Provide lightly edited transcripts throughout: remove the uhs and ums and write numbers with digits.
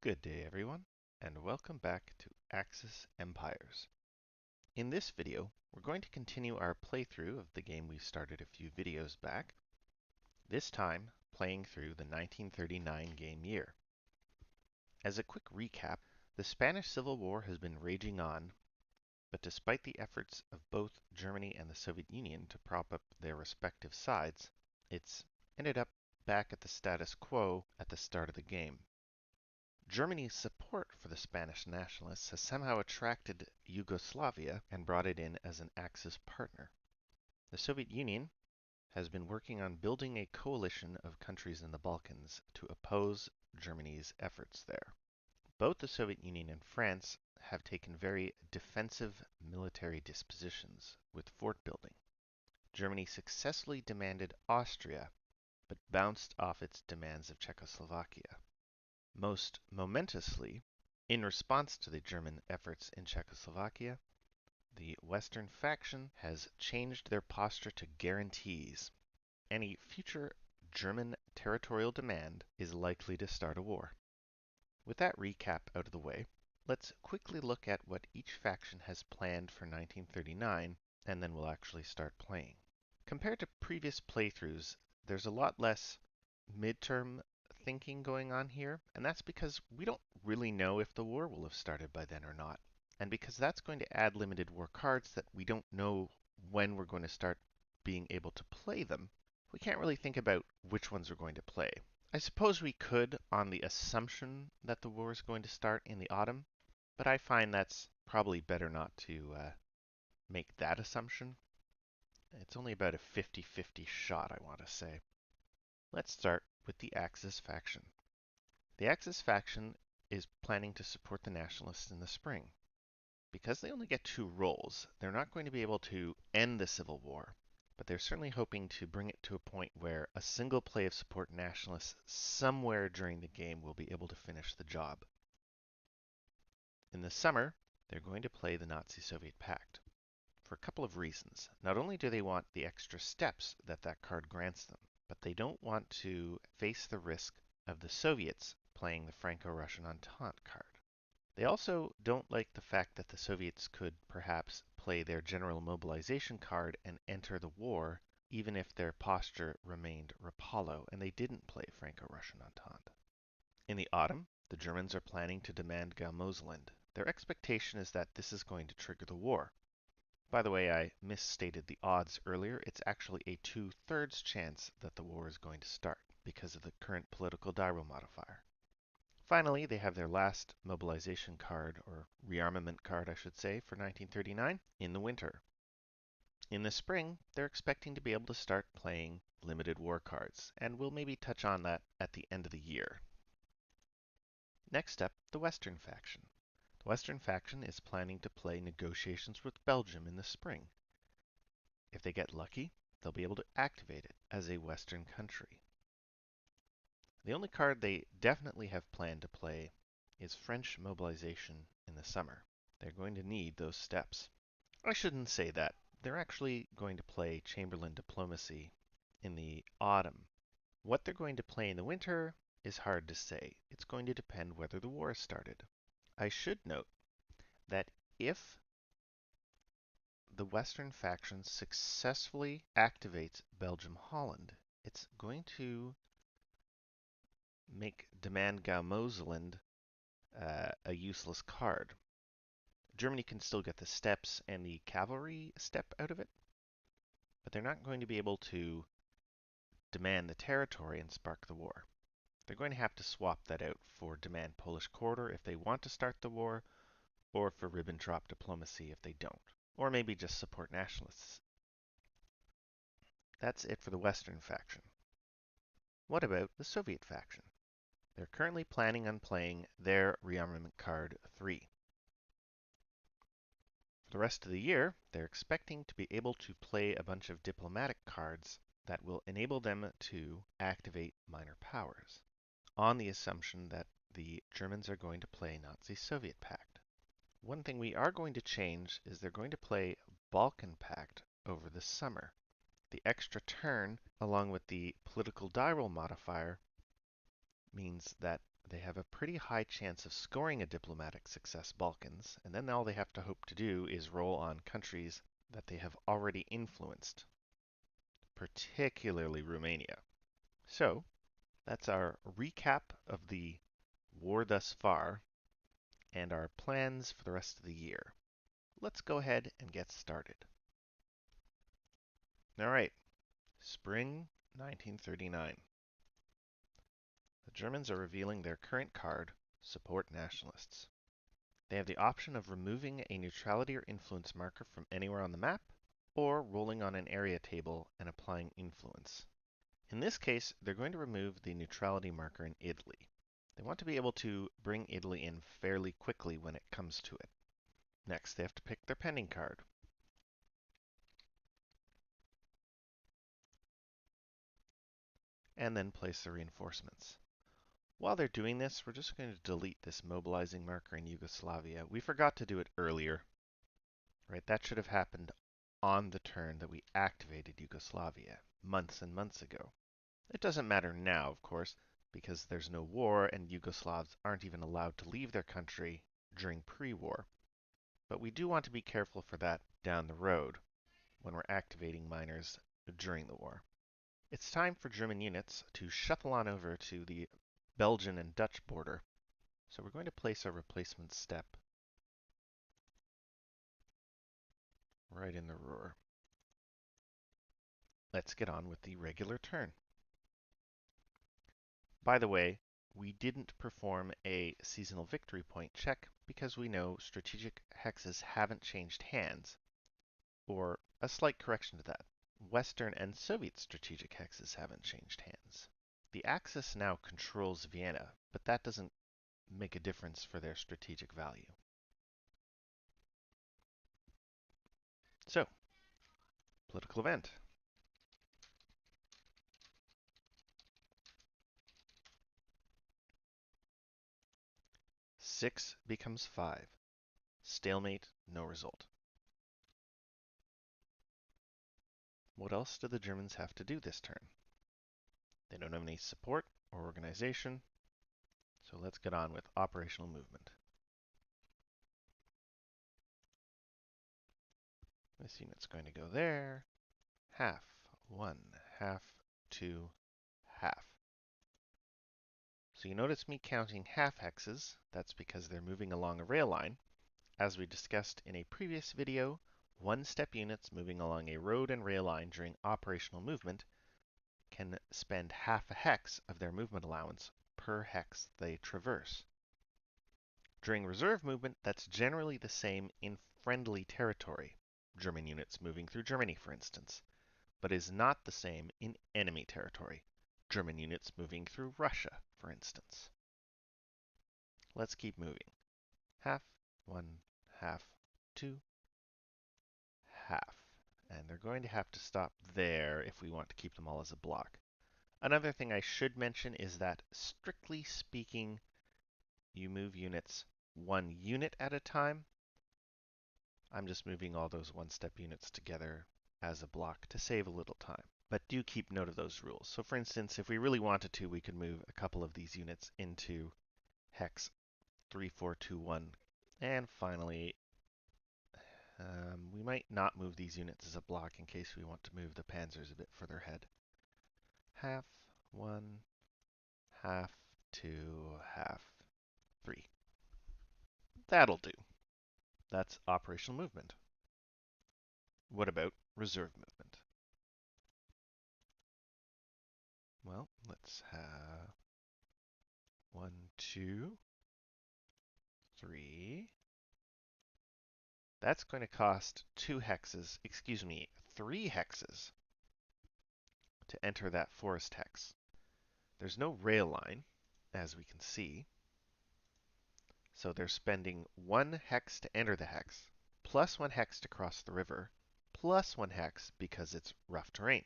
Good day everyone, and welcome back to Axis Empires. In this video, we're going to continue our playthrough of the game we started a few videos back, this time playing through the 1939 game year. As a quick recap, the Spanish Civil War has been raging on, but despite the efforts of both Germany and the Soviet Union to prop up their respective sides, it's ended up back at the status quo at the start of the game. Germany's support for the Spanish nationalists has somehow attracted Yugoslavia and brought it in as an Axis partner. The Soviet Union has been working on building a coalition of countries in the Balkans to oppose Germany's efforts there. Both the Soviet Union and France have taken very defensive military dispositions with fort building. Germany successfully demanded Austria, but bounced off its demands of Czechoslovakia. Most momentously, in response to the German efforts in Czechoslovakia, the Western faction has changed their posture to guarantees. Any future German territorial demand is likely to start a war. With that recap out of the way, let's quickly look at what each faction has planned for 1939, and then we'll actually start playing. Compared to previous playthroughs, there's a lot less midterm thinking going on here, and that's because we don't really know if the war will have started by then or not. And because that's going to add limited war cards that we don't know when we're going to start being able to play them, we can't really think about which ones we're going to play. I suppose we could on the assumption that the war is going to start in the autumn, but I find that's probably better not to make that assumption. It's only about a 50-50 shot, I want to say. Let's start with the Axis faction. The Axis faction is planning to support the nationalists in the spring. Because they only get 2 roles, they're not going to be able to end the Civil War, but they're certainly hoping to bring it to a point where a single play of support nationalists somewhere during the game will be able to finish the job. In the summer, they're going to play the Nazi-Soviet Pact for a couple of reasons. Not only do they want the extra steps that that card grants them, but they don't want to face the risk of the Soviets playing the Franco-Russian Entente card. They also don't like the fact that the Soviets could perhaps play their general mobilization card and enter the war, even if their posture remained Rapallo and they didn't play Franco-Russian Entente. In the autumn, the Germans are planning to demand Belgium-Holland. Their expectation is that this is going to trigger the war. By the way, I misstated the odds earlier. It's actually a 2/3 chance that the war is going to start because of the current political diral modifier. Finally, they have their last mobilization card, or rearmament card I should say, for 1939 in the winter. In the spring, they're expecting to be able to start playing limited war cards, and we'll maybe touch on that at the end of the year. Next up, the Western faction. The Western faction is planning to play negotiations with Belgium in the spring. If they get lucky, they'll be able to activate it as a Western country. The only card they definitely have planned to play is French mobilization in the summer. They're going to need those steps. I shouldn't say that. They're actually going to play Chamberlain diplomacy in the autumn. What they're going to play in the winter is hard to say. It's going to depend whether the war has started. I should note that if the Western faction successfully activates Belgium-Holland, it's going to make Demand Gaumoseland a useless card. Germany can still get the steps and the cavalry step out of it, but they're not going to be able to demand the territory and spark the war. They're going to have to swap that out for demand Polish quarter if they want to start the war, or for Ribbentrop diplomacy if they don't, or maybe just support nationalists. That's it for the Western faction. What about the Soviet faction? They're currently planning on playing their rearmament card 3. For the rest of the year, they're expecting to be able to play a bunch of diplomatic cards that will enable them to activate minor powers, on the assumption that the Germans are going to play Nazi-Soviet Pact. One thing we are going to change is they're going to play Balkan Pact over the summer. The extra turn, along with the political diral modifier, means that they have a pretty high chance of scoring a diplomatic success Balkans, and then all they have to hope to do is roll on countries that they have already influenced, particularly Romania. So, that's our recap of the war thus far and our plans for the rest of the year. Let's go ahead and get started. All right, spring 1939. The Germans are revealing their current card, Support Nationalists. They have the option of removing a neutrality or influence marker from anywhere on the map, or rolling on an area table and applying influence. In this case, they're going to remove the neutrality marker in Italy. They want to be able to bring Italy in fairly quickly when it comes to it. Next, they have to pick their pending card. And then place the reinforcements. While they're doing this, we're just going to delete this mobilizing marker in Yugoslavia. We forgot to do it earlier, right? That should have happened on the turn that we activated Yugoslavia months and months ago. It doesn't matter now, of course, because there's no war and Yugoslavs aren't even allowed to leave their country during pre-war. But we do want to be careful for that down the road when we're activating miners during the war. It's time for German units to shuffle on over to the Belgian and Dutch border. So we're going to place our replacement step right in the Ruhr. Let's get on with the regular turn. By the way, we didn't perform a seasonal victory point check because we know strategic hexes haven't changed hands. Or a slight correction to that. Western and Soviet strategic hexes haven't changed hands. The Axis now controls Vienna, but that doesn't make a difference for their strategic value. So, political event. Six becomes 5. Stalemate, no result. What else do the Germans have to do this turn? They don't have any support or organization, so let's get on with operational movement. This unit's going to go there. Half, 1, half, 2, half. So you notice me counting half hexes. That's because they're moving along a rail line. As we discussed in a previous video, one-step units moving along a road and rail line during operational movement can spend half a hex of their movement allowance per hex they traverse. During reserve movement, that's generally the same in friendly territory, German units moving through Germany, for instance, but is not the same in enemy territory, German units moving through Russia, for instance. Let's keep moving. Half, 1, half, 2, half. And they're going to have to stop there if we want to keep them all as a block. Another thing I should mention is that, strictly speaking, you move units 1 unit at a time. I'm just moving all those one-step units together as a block to save a little time. But do keep note of those rules. So for instance, if we really wanted to, we could move a couple of these units into hex 3421. And finally, we might not move these units as a block in case we want to move the panzers a bit further ahead. Half, 1, half, 2, half, 3. That'll do. That's operational movement. What about reserve movement? Well, let's have 1, 2, 3. That's going to cost 2 hexes, excuse me, 3 hexes to enter that forest hex. There's no rail line, as we can see, so they're spending 1 hex to enter the hex, plus 1 hex to cross the river, plus 1 hex because it's rough terrain.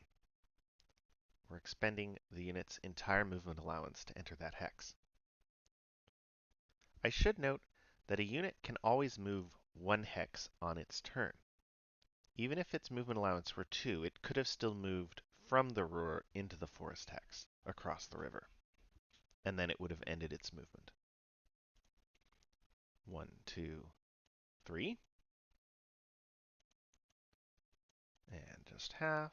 We're expending the unit's entire movement allowance to enter that hex. I should note that a unit can always move 1 hex on its turn. Even if its movement allowance were 2, it could have still moved from the Ruhr into the forest hex across the river. and then it would have ended its movement. 1, 2, 3. And just half.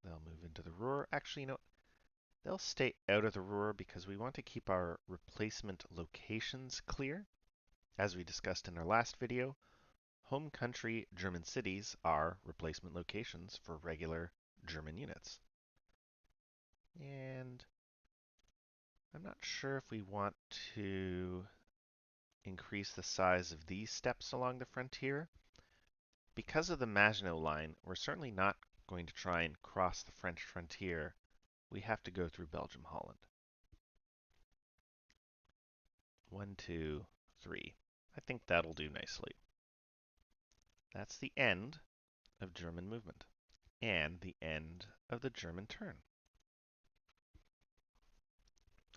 They'll move into the Ruhr. Actually, they'll stay out of the Ruhr because we want to keep our replacement locations clear. As we discussed in our last video, home country German cities are replacement locations for regular German units. And I'm not sure if we want to increase the size of these steps along the frontier. Because of the Maginot Line, we're certainly not going to try and cross the French frontier. We have to go through Belgium-Holland. 1, 2, 3. I think that'll do nicely. That's the end of German movement and the end of the German turn.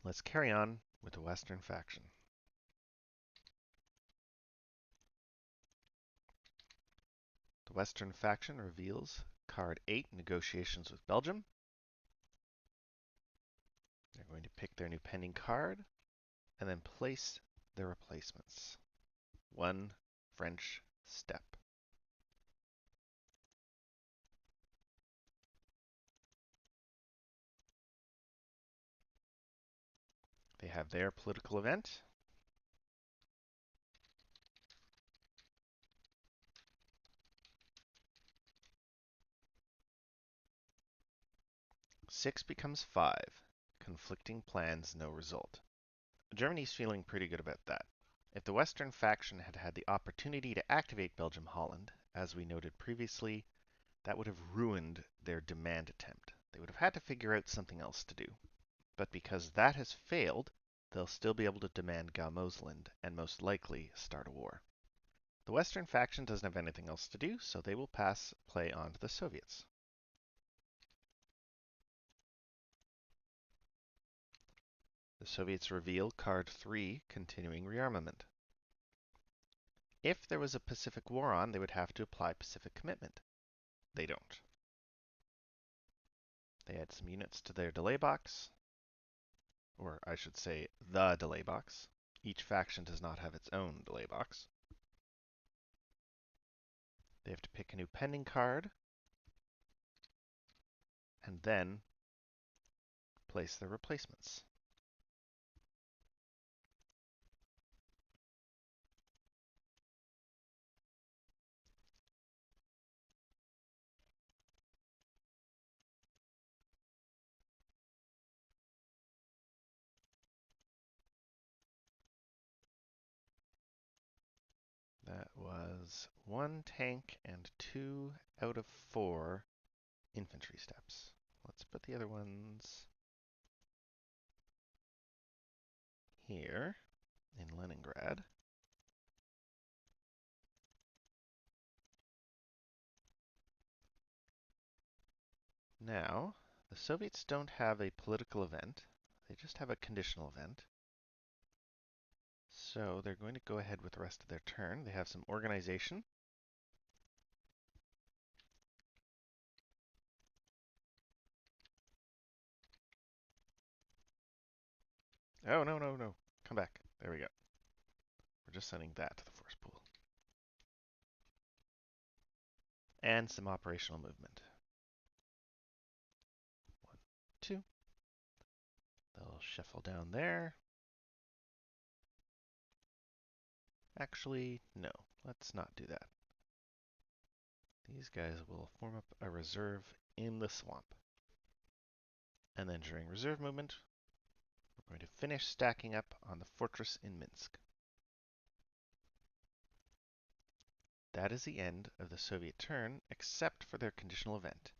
Let's carry on with the Western faction. The Western faction reveals card 8, negotiations with Belgium. They're going to pick their new pending card and then place their replacements. 1 French step. They have their political event. Six becomes 5. Conflicting plans, no result. Germany's feeling pretty good about that. If the Western faction had had the opportunity to activate Belgium-Holland, as we noted previously, that would have ruined their demand attempt. They would have had to figure out something else to do. But because that has failed, they'll still be able to demand Galmosland and most likely start a war. The Western faction doesn't have anything else to do, so they will pass play on to the Soviets. The Soviets reveal card 3, continuing rearmament. If there was a Pacific War on, they would have to apply Pacific commitment. They don't. They add some units to their delay box, or I should say the delay box. Each faction does not have its own delay box. They have to pick a new pending card, and then place their replacements. That was 1 tank and 2 out of 4 infantry steps. Let's put the other ones here in Leningrad. Now, the Soviets don't have a political event. They just have a conditional event. So they're going to go ahead with the rest of their turn. They have some organization. Oh, no, no, no. Come back. There we go. We're just sending that to the force pool. And some operational movement. 1, 2. They'll shuffle down there. Actually, no. Let's not do that. These guys will form up a reserve in the swamp. And then during reserve movement, we're going to finish stacking up on the fortress in Minsk. That is the end of the Soviet turn, except for their conditional event.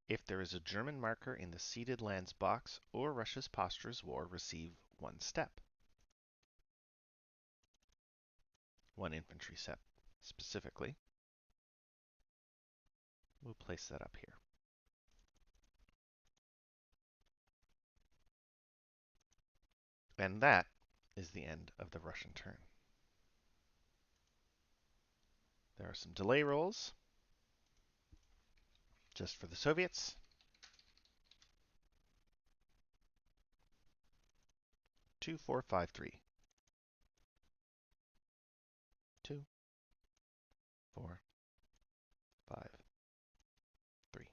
If there is a German marker in the ceded lands box or Russia's Postures War, receive 1 step. 1 infantry step specifically. We'll place that up here. And that is the end of the Russian turn. There are some delay rolls just for the Soviets. 2, 4, 5, 3. 2, 4, 5, 3.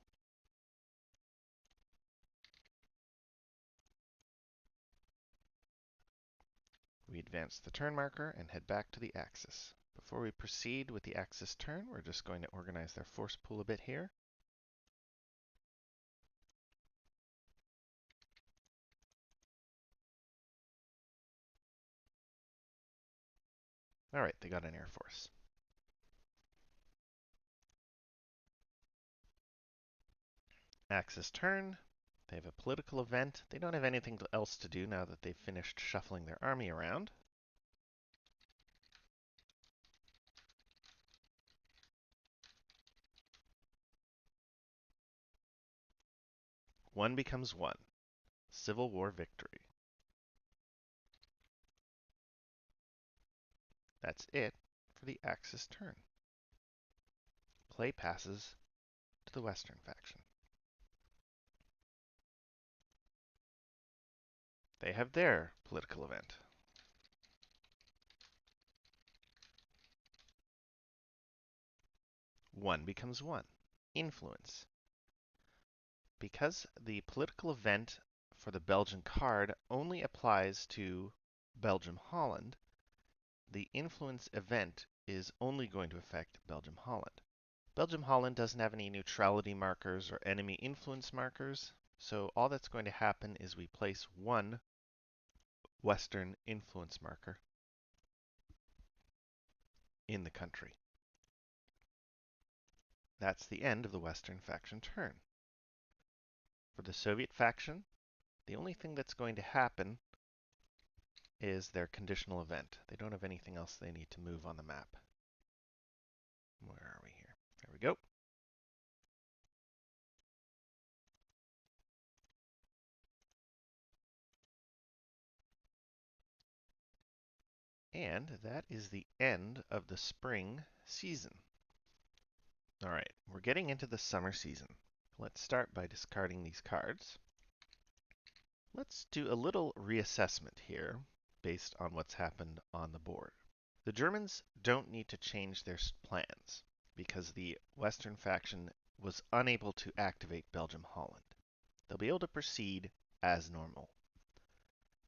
We advance the turn marker and head back to the axis. Before we proceed with the axis turn, we're just going to organize their force pool a bit here. All right, they got an air force. Axis turn. They have a political event. They don't have anything else to do now that they've finished shuffling their army around. One becomes one. Civil War victory. That's it for the Axis turn. Play passes to the Western faction. They have their political event. One becomes one. Influence. Because the political event for the Belgian card only applies to Belgium-Holland, the influence event is only going to affect Belgium-Holland. Belgium-Holland doesn't have any neutrality markers or enemy influence markers, so all that's going to happen is we place one Western influence marker in the country. That's the end of the Western faction turn. For the Soviet faction, the only thing that's going to happen is their conditional event. They don't have anything else they need to move on the map. Where are we here? There we go. And that is the end of the spring season. All right, we're getting into the summer season. Let's start by discarding these cards. Let's do a little reassessment here based on what's happened on the board. The Germans don't need to change their plans because the Western faction was unable to activate Belgium-Holland. They'll be able to proceed as normal.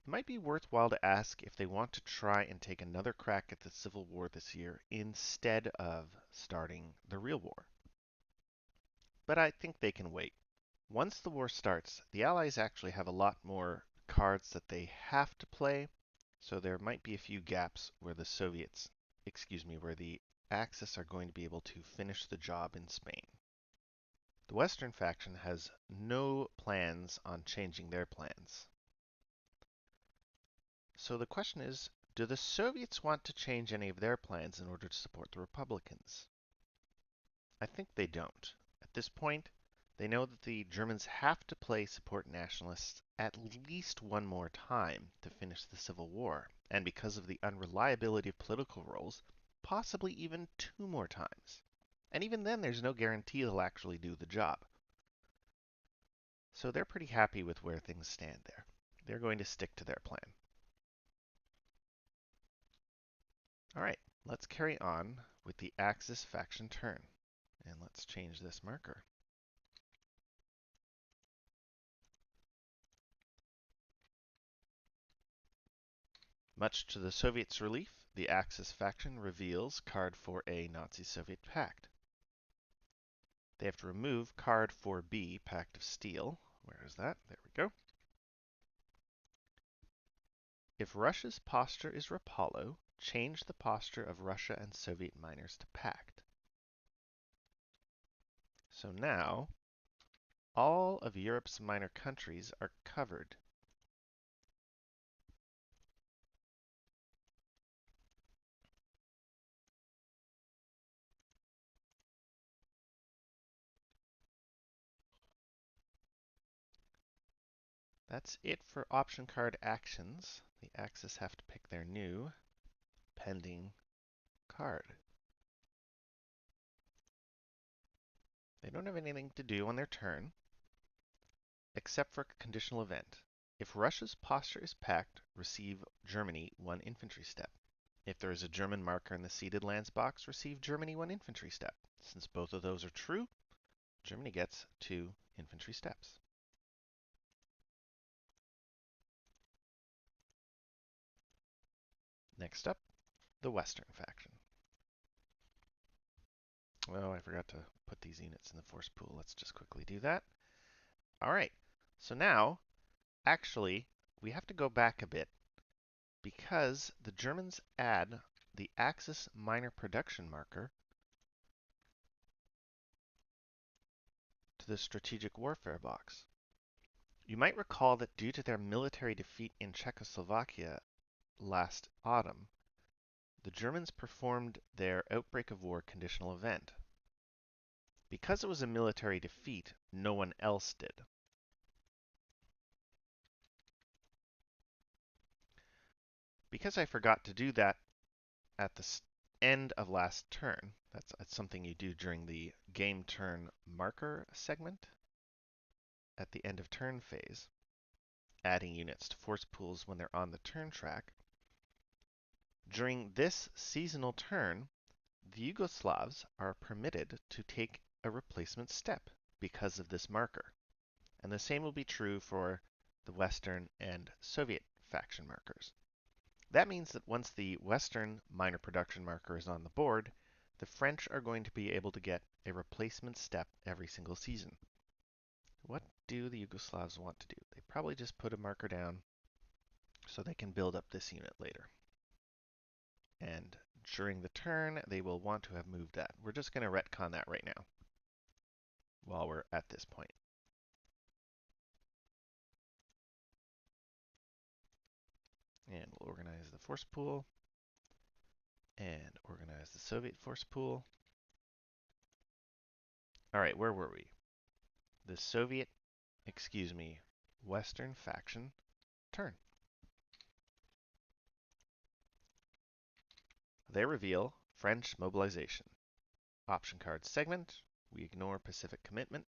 It might be worthwhile to ask if they want to try and take another crack at the Civil War this year instead of starting the real war. But I think they can wait. Once the war starts, the Allies actually have a lot more cards that they have to play, so there might be a few gaps where where the Axis are going to be able to finish the job in Spain. The Western faction has no plans on changing their plans. So the question is, do the Soviets want to change any of their plans in order to support the Republicans? I think they don't. At this point, they know that the Germans have to play support nationalists at least one more time to finish the Civil War, and because of the unreliability of political roles, possibly even two more times. And even then, there's no guarantee they'll actually do the job. So they're pretty happy with where things stand there. They're going to stick to their plan. All right, let's carry on with the Axis faction turn. And let's change this marker. Much to the Soviets' relief, the Axis faction reveals card 4A Nazi-Soviet Pact. They have to remove card 4B Pact of Steel. Where is that? There we go. If Russia's posture is Rapallo, change the posture of Russia and Soviet miners to Pact. So now, all of Europe's minor countries are covered. That's it for option card actions. The Axis have to pick their new pending card. They don't have anything to do on their turn, except for a conditional event. If Russia's posture is packed, receive Germany 1 infantry step. If there is a German marker in the ceded lands box, receive Germany 1 infantry step. Since both of those are true, Germany gets 2 infantry steps. Next up, the Western faction. Oh, I forgot to put these units in the force pool. Let's just quickly do that. All right, so now, actually, we have to go back a bit because the Germans add the Axis minor production marker to the strategic warfare box. You might recall that due to their military defeat in Czechoslovakia last autumn, the Germans performed their outbreak of war conditional event. Because it was a military defeat, no one else did. Because I forgot to do that at the end of last turn, that's something you do during the game turn marker segment at the end of turn phase, adding units to force pools when they're on the turn track. During this seasonal turn, the Yugoslavs are permitted to take a replacement step because of this marker. And the same will be true for the Western and Soviet faction markers. That means that once the Western minor production marker is on the board, the French are going to be able to get a replacement step every single season. What do the Yugoslavs want to do? They probably just put a marker down so they can build up this unit later. And during the turn, they will want to have moved that. We're just going to retcon that right now while we're at this point. And we'll organize the force pool and organize the Soviet force pool. All right, where were we? The Western faction turn. They reveal French mobilization. Option card segment, we ignore Pacific commitment,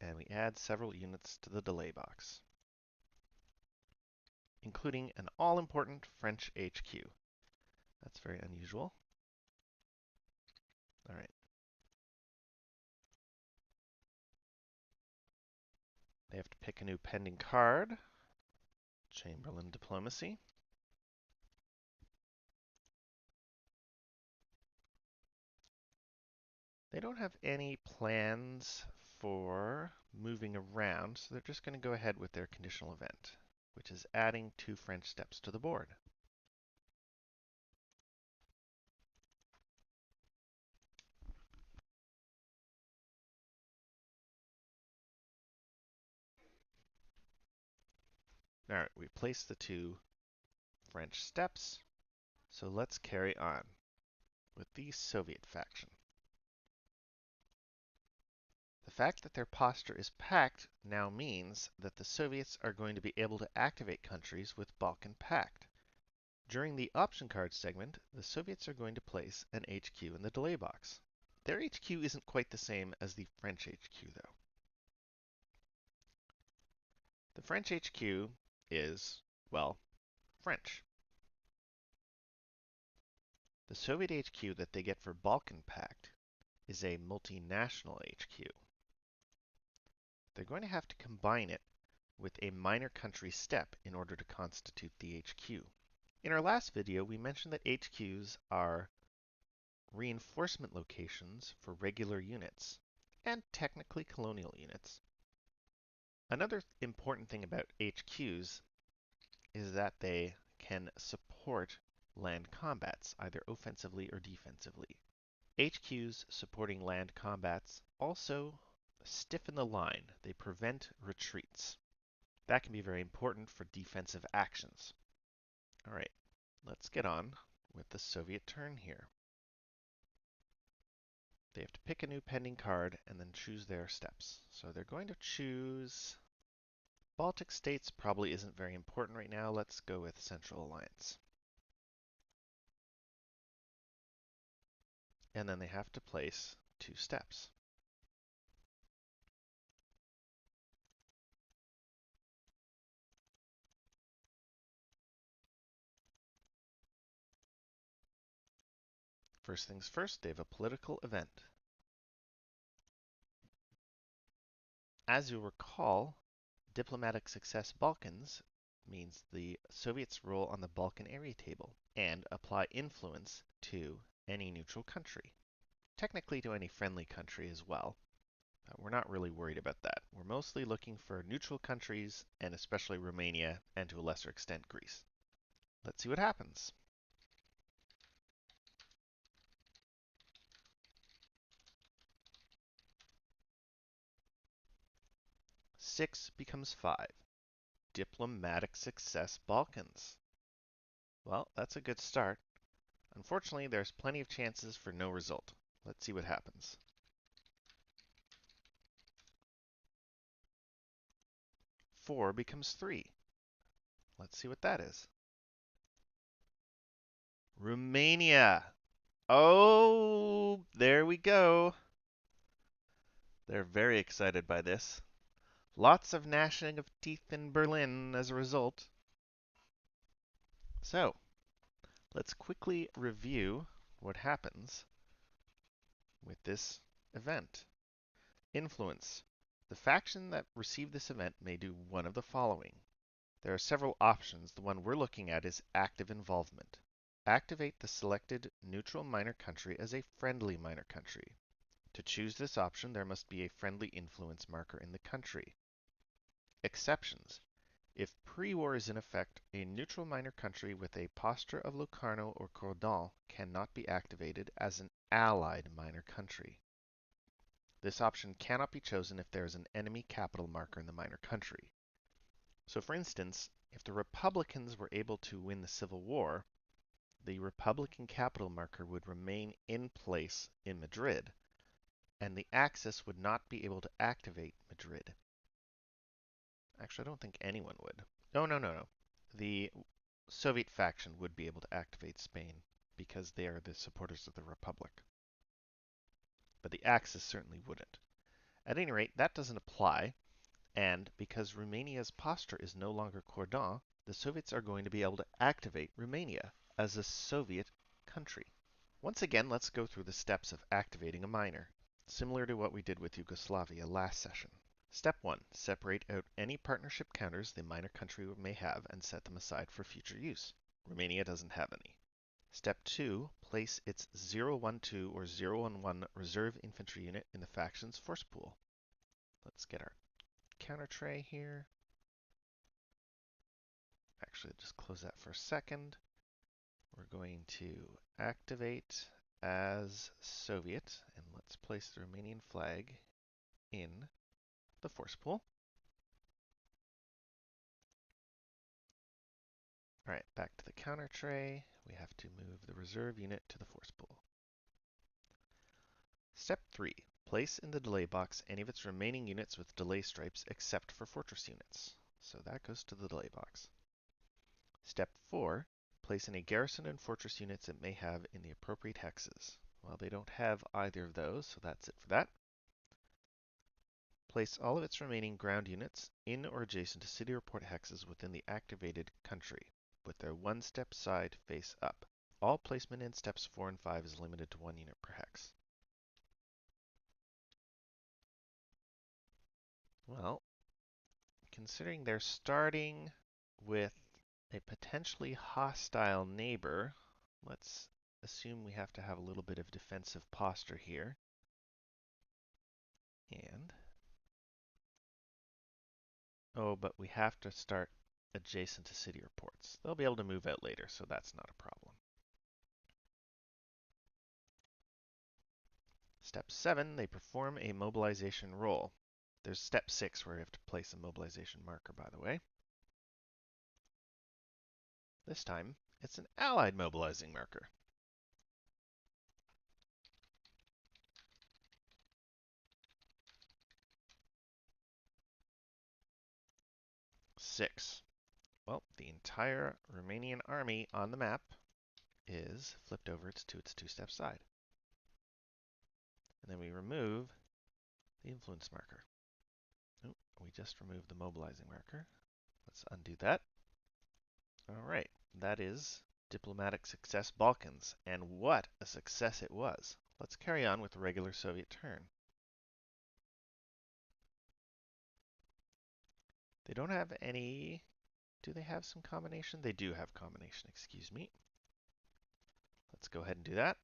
and we add several units to the delay box, including an all-important French HQ. That's very unusual. All right. They have to pick a new pending card. Chamberlain Diplomacy. They don't have any plans for moving around, so they're just going to go ahead with their conditional event, which is adding 2 French steps to the board. All right, we placed the 2 French steps, so let's carry on with the Soviet faction. The fact that their posture is packed now means that the Soviets are going to be able to activate countries with Balkan Pact. During the option card segment, the Soviets are going to place an HQ in the delay box. Their HQ isn't quite the same as the French HQ, though. The French HQ is, well, French. The Soviet HQ that they get for Balkan Pact is a multinational HQ. They're going to have to combine it with a minor country step in order to constitute the HQ. In our last video, we mentioned that HQs are reinforcement locations for regular units, and technically colonial units. Another important thing about HQs is that they can support land combats, either offensively or defensively. HQs supporting land combats also stiffen the line. They prevent retreats. That can be very important for defensive actions. All right, let's get on with the Soviet turn here. They have to pick a new pending card and then choose their steps. So they're going to choose Baltic States. Probably isn't very important right now. Let's go with Central Alliance. And then they have to place 2 steps. First things first, they have a political event. As you'll recall, diplomatic success Balkans means the Soviets roll on the Balkan area table and apply influence to any neutral country. Technically to any friendly country as well. We're not really worried about that. We're mostly looking for neutral countries, and especially Romania, and to a lesser extent Greece. Let's see what happens. 6 becomes 5. Diplomatic success Balkans. Well, that's a good start. Unfortunately, there's plenty of chances for no result. Let's see what happens. 4 becomes 3. Let's see what that is. Romania. Oh, there we go. They're very excited by this. Lots of gnashing of teeth in Berlin as a result. So, let's quickly review what happens with this event. Influence. The faction that received this event may do one of the following. There are several options. The one we're looking at is active involvement. Activate the selected neutral minor country as a friendly minor country. To choose this option, there must be a friendly influence marker in the country. Exceptions. If pre-war is in effect, a neutral minor country with a posture of Locarno or Cordon cannot be activated as an allied minor country. This option cannot be chosen if there is an enemy capital marker in the minor country. So for instance, if the Republicans were able to win the Civil War, the Republican capital marker would remain in place in Madrid, and the Axis would not be able to activate Madrid. Actually, I don't think anyone would. No. The Soviet faction would be able to activate Spain because they are the supporters of the Republic. But the Axis certainly wouldn't. At any rate, that doesn't apply, and because Romania's posture is no longer Cordon, the Soviets are going to be able to activate Romania as a Soviet country. Once again, let's go through the steps of activating a minor, similar to what we did with Yugoslavia last session. Step 1. Separate out any partnership counters the minor country may have and set them aside for future use. Romania doesn't have any. Step 2. Place its 012 or 011 reserve infantry unit in the faction's force pool. Let's get our counter tray here. Actually, just close that for a second. We're going to activate as Soviet, and let's place the Romanian flag in the force pool. All right, back to the counter tray. We have to move the reserve unit to the force pool. Step 3. Place in the delay box any of its remaining units with delay stripes except for fortress units. So that goes to the delay box. Step 4. Place any garrison and fortress units it may have in the appropriate hexes. Well, they don't have either of those, so that's it for that. Place all of its remaining ground units in or adjacent to city or port hexes within the activated country, with their one-step side face up. All placement in steps 4 and 5 is limited to 1 unit per hex. Well, considering they're starting with a potentially hostile neighbor, let's assume we have to have a little bit of defensive posture here. And, oh, but we have to start adjacent to city or ports. They'll be able to move out later, so that's not a problem. Step 7, they perform a mobilization roll. There's step 6 where you have to place a mobilization marker, by the way. This time, it's an allied mobilizing marker. Six. Well, the entire Romanian army on the map is flipped over to its two-step side. And then we remove the influence marker. Oh, we just removed the mobilizing marker. Let's undo that. All right, that is Diplomatic success Balkans, and what a success it was. Let's carry on with the regular Soviet turn. They don't have any... Do they have some combination? They do have combination, excuse me. Let's go ahead and do that.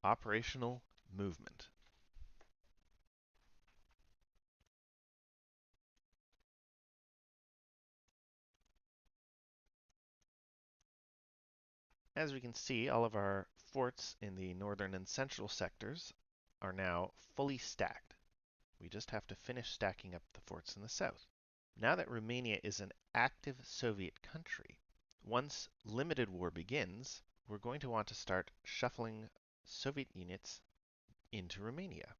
Operational movement. As we can see, all of our forts in the northern and central sectors are now fully stacked. We just have to finish stacking up the forts in the south. Now that Romania is an active Soviet country, once limited war begins, we're going to want to start shuffling Soviet units into Romania.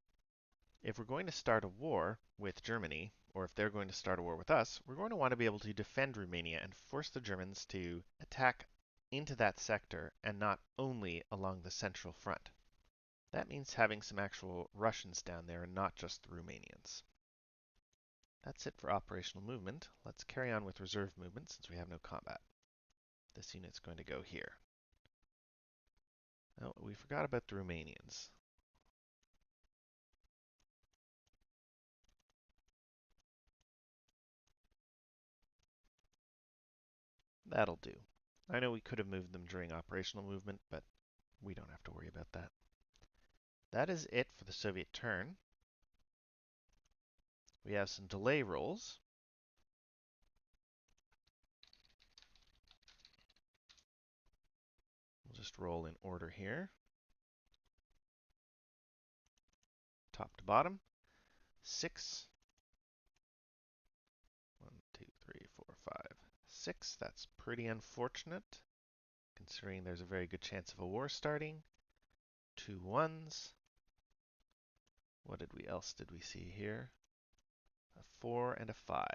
If we're going to start a war with Germany, or if they're going to start a war with us, we're going to want to be able to defend Romania and force the Germans to attack into that sector and not only along the central front. That means having some actual Russians down there and not just the Romanians. That's it for operational movement. Let's carry on with reserve movement since we have no combat. This unit's going to go here. Oh, we forgot about the Romanians. That'll do. I know we could have moved them during operational movement, but we don't have to worry about that. That is it for the Soviet turn. We have some delay rolls. We'll just roll in order here. Top to bottom. 6. 1, 2, 3, 4, 5, 6. That's pretty unfortunate, considering there's a very good chance of a war starting. 2 1s. What else did we see here? A 4 and a 5.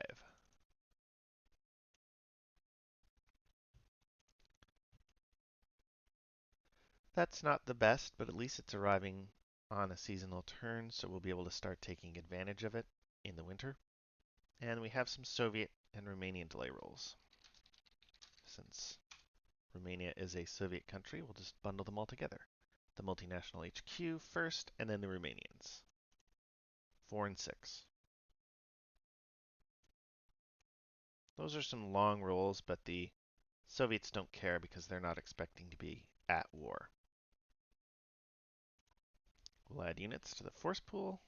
That's not the best, but at least it's arriving on a seasonal turn, so we'll be able to start taking advantage of it in the winter. And we have some Soviet and Romanian delay rolls. Since Romania is a Soviet country, we'll just bundle them all together. The multinational HQ first, and then the Romanians. 4 and 6. Those are some long rolls, but the Soviets don't care because they're not expecting to be at war. We'll add units to the force pool.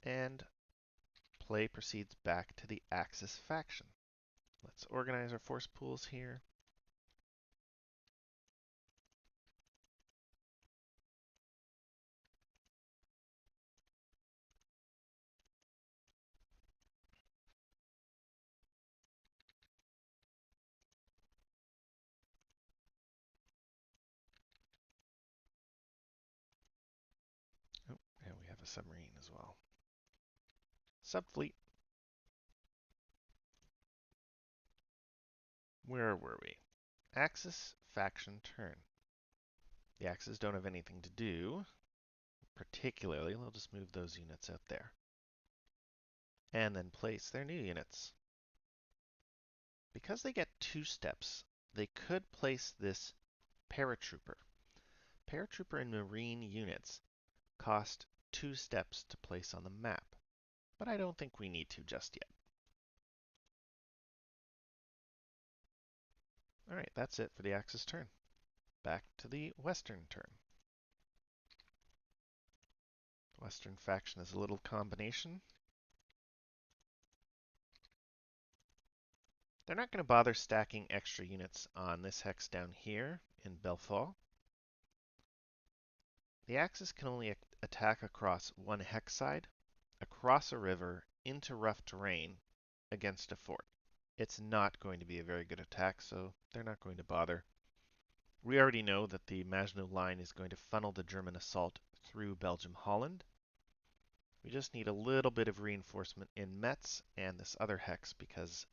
And play proceeds back to the Axis faction. Let's organize our force pools here. Oh, and we have a submarine as well. Subfleet. Where were we? Axis faction turn. The Axis don't have anything to do, particularly. They'll just move those units out there. And then place their new units. Because they get 2 steps, they could place this paratrooper. Paratrooper and marine units cost 2 steps to place on the map, but I don't think we need to just yet. Alright, that's it for the Axis turn. Back to the Western turn. Western faction is a little combination. They're not going to bother stacking extra units on this hex down here in Belfort. The Axis can only attack across one hex side, across a river, into rough terrain, against a fort. It's not going to be a very good attack, so they're not going to bother. We already know that the Maginot Line is going to funnel the German assault through Belgium-Holland. We just need a little bit of reinforcement in Metz and this other hex because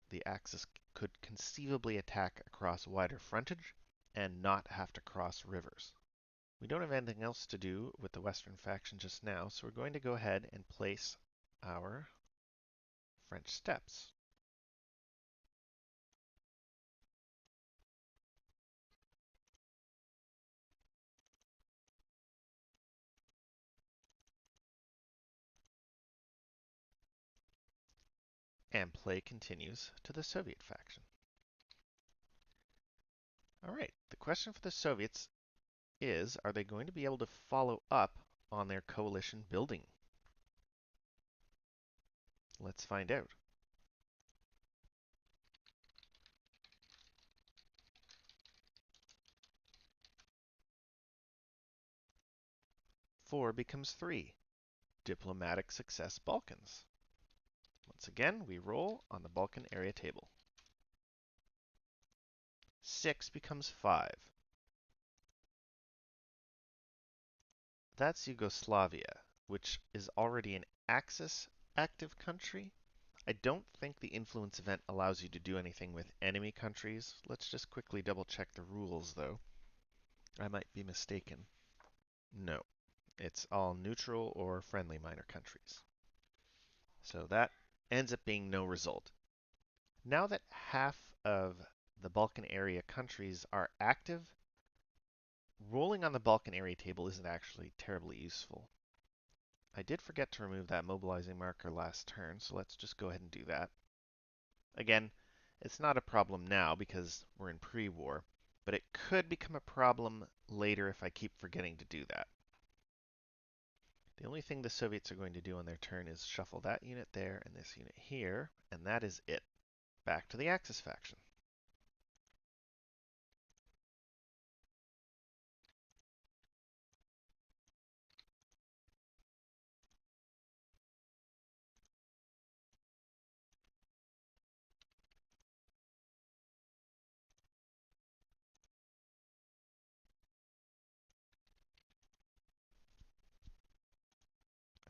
the Axis could conceivably attack across wider frontage and not have to cross rivers. We don't have anything else to do with the Western faction just now, so we're going to go ahead and place our French steps. And play continues to the Soviet faction. All right, the question for the Soviets is, are they going to be able to follow up on their coalition building? Let's find out. Four becomes 3. Diplomatic success Balkans. Once again, we roll on the Balkan area table. 6 becomes 5. That's Yugoslavia, which is already an Axis active country. I don't think the influence event allows you to do anything with enemy countries. Let's just quickly double check the rules, though. I might be mistaken. No, it's all neutral or friendly minor countries. So that ends up being no result. Now that half of the Balkan area countries are active, rolling on the Balkan area table isn't actually terribly useful. I did forget to remove that mobilizing marker last turn, so let's just go ahead and do that. Again, it's not a problem now because we're in pre-war, but it could become a problem later if I keep forgetting to do that. The only thing the Soviets are going to do on their turn is shuffle that unit there and this unit here, and that is it. Back to the Axis faction.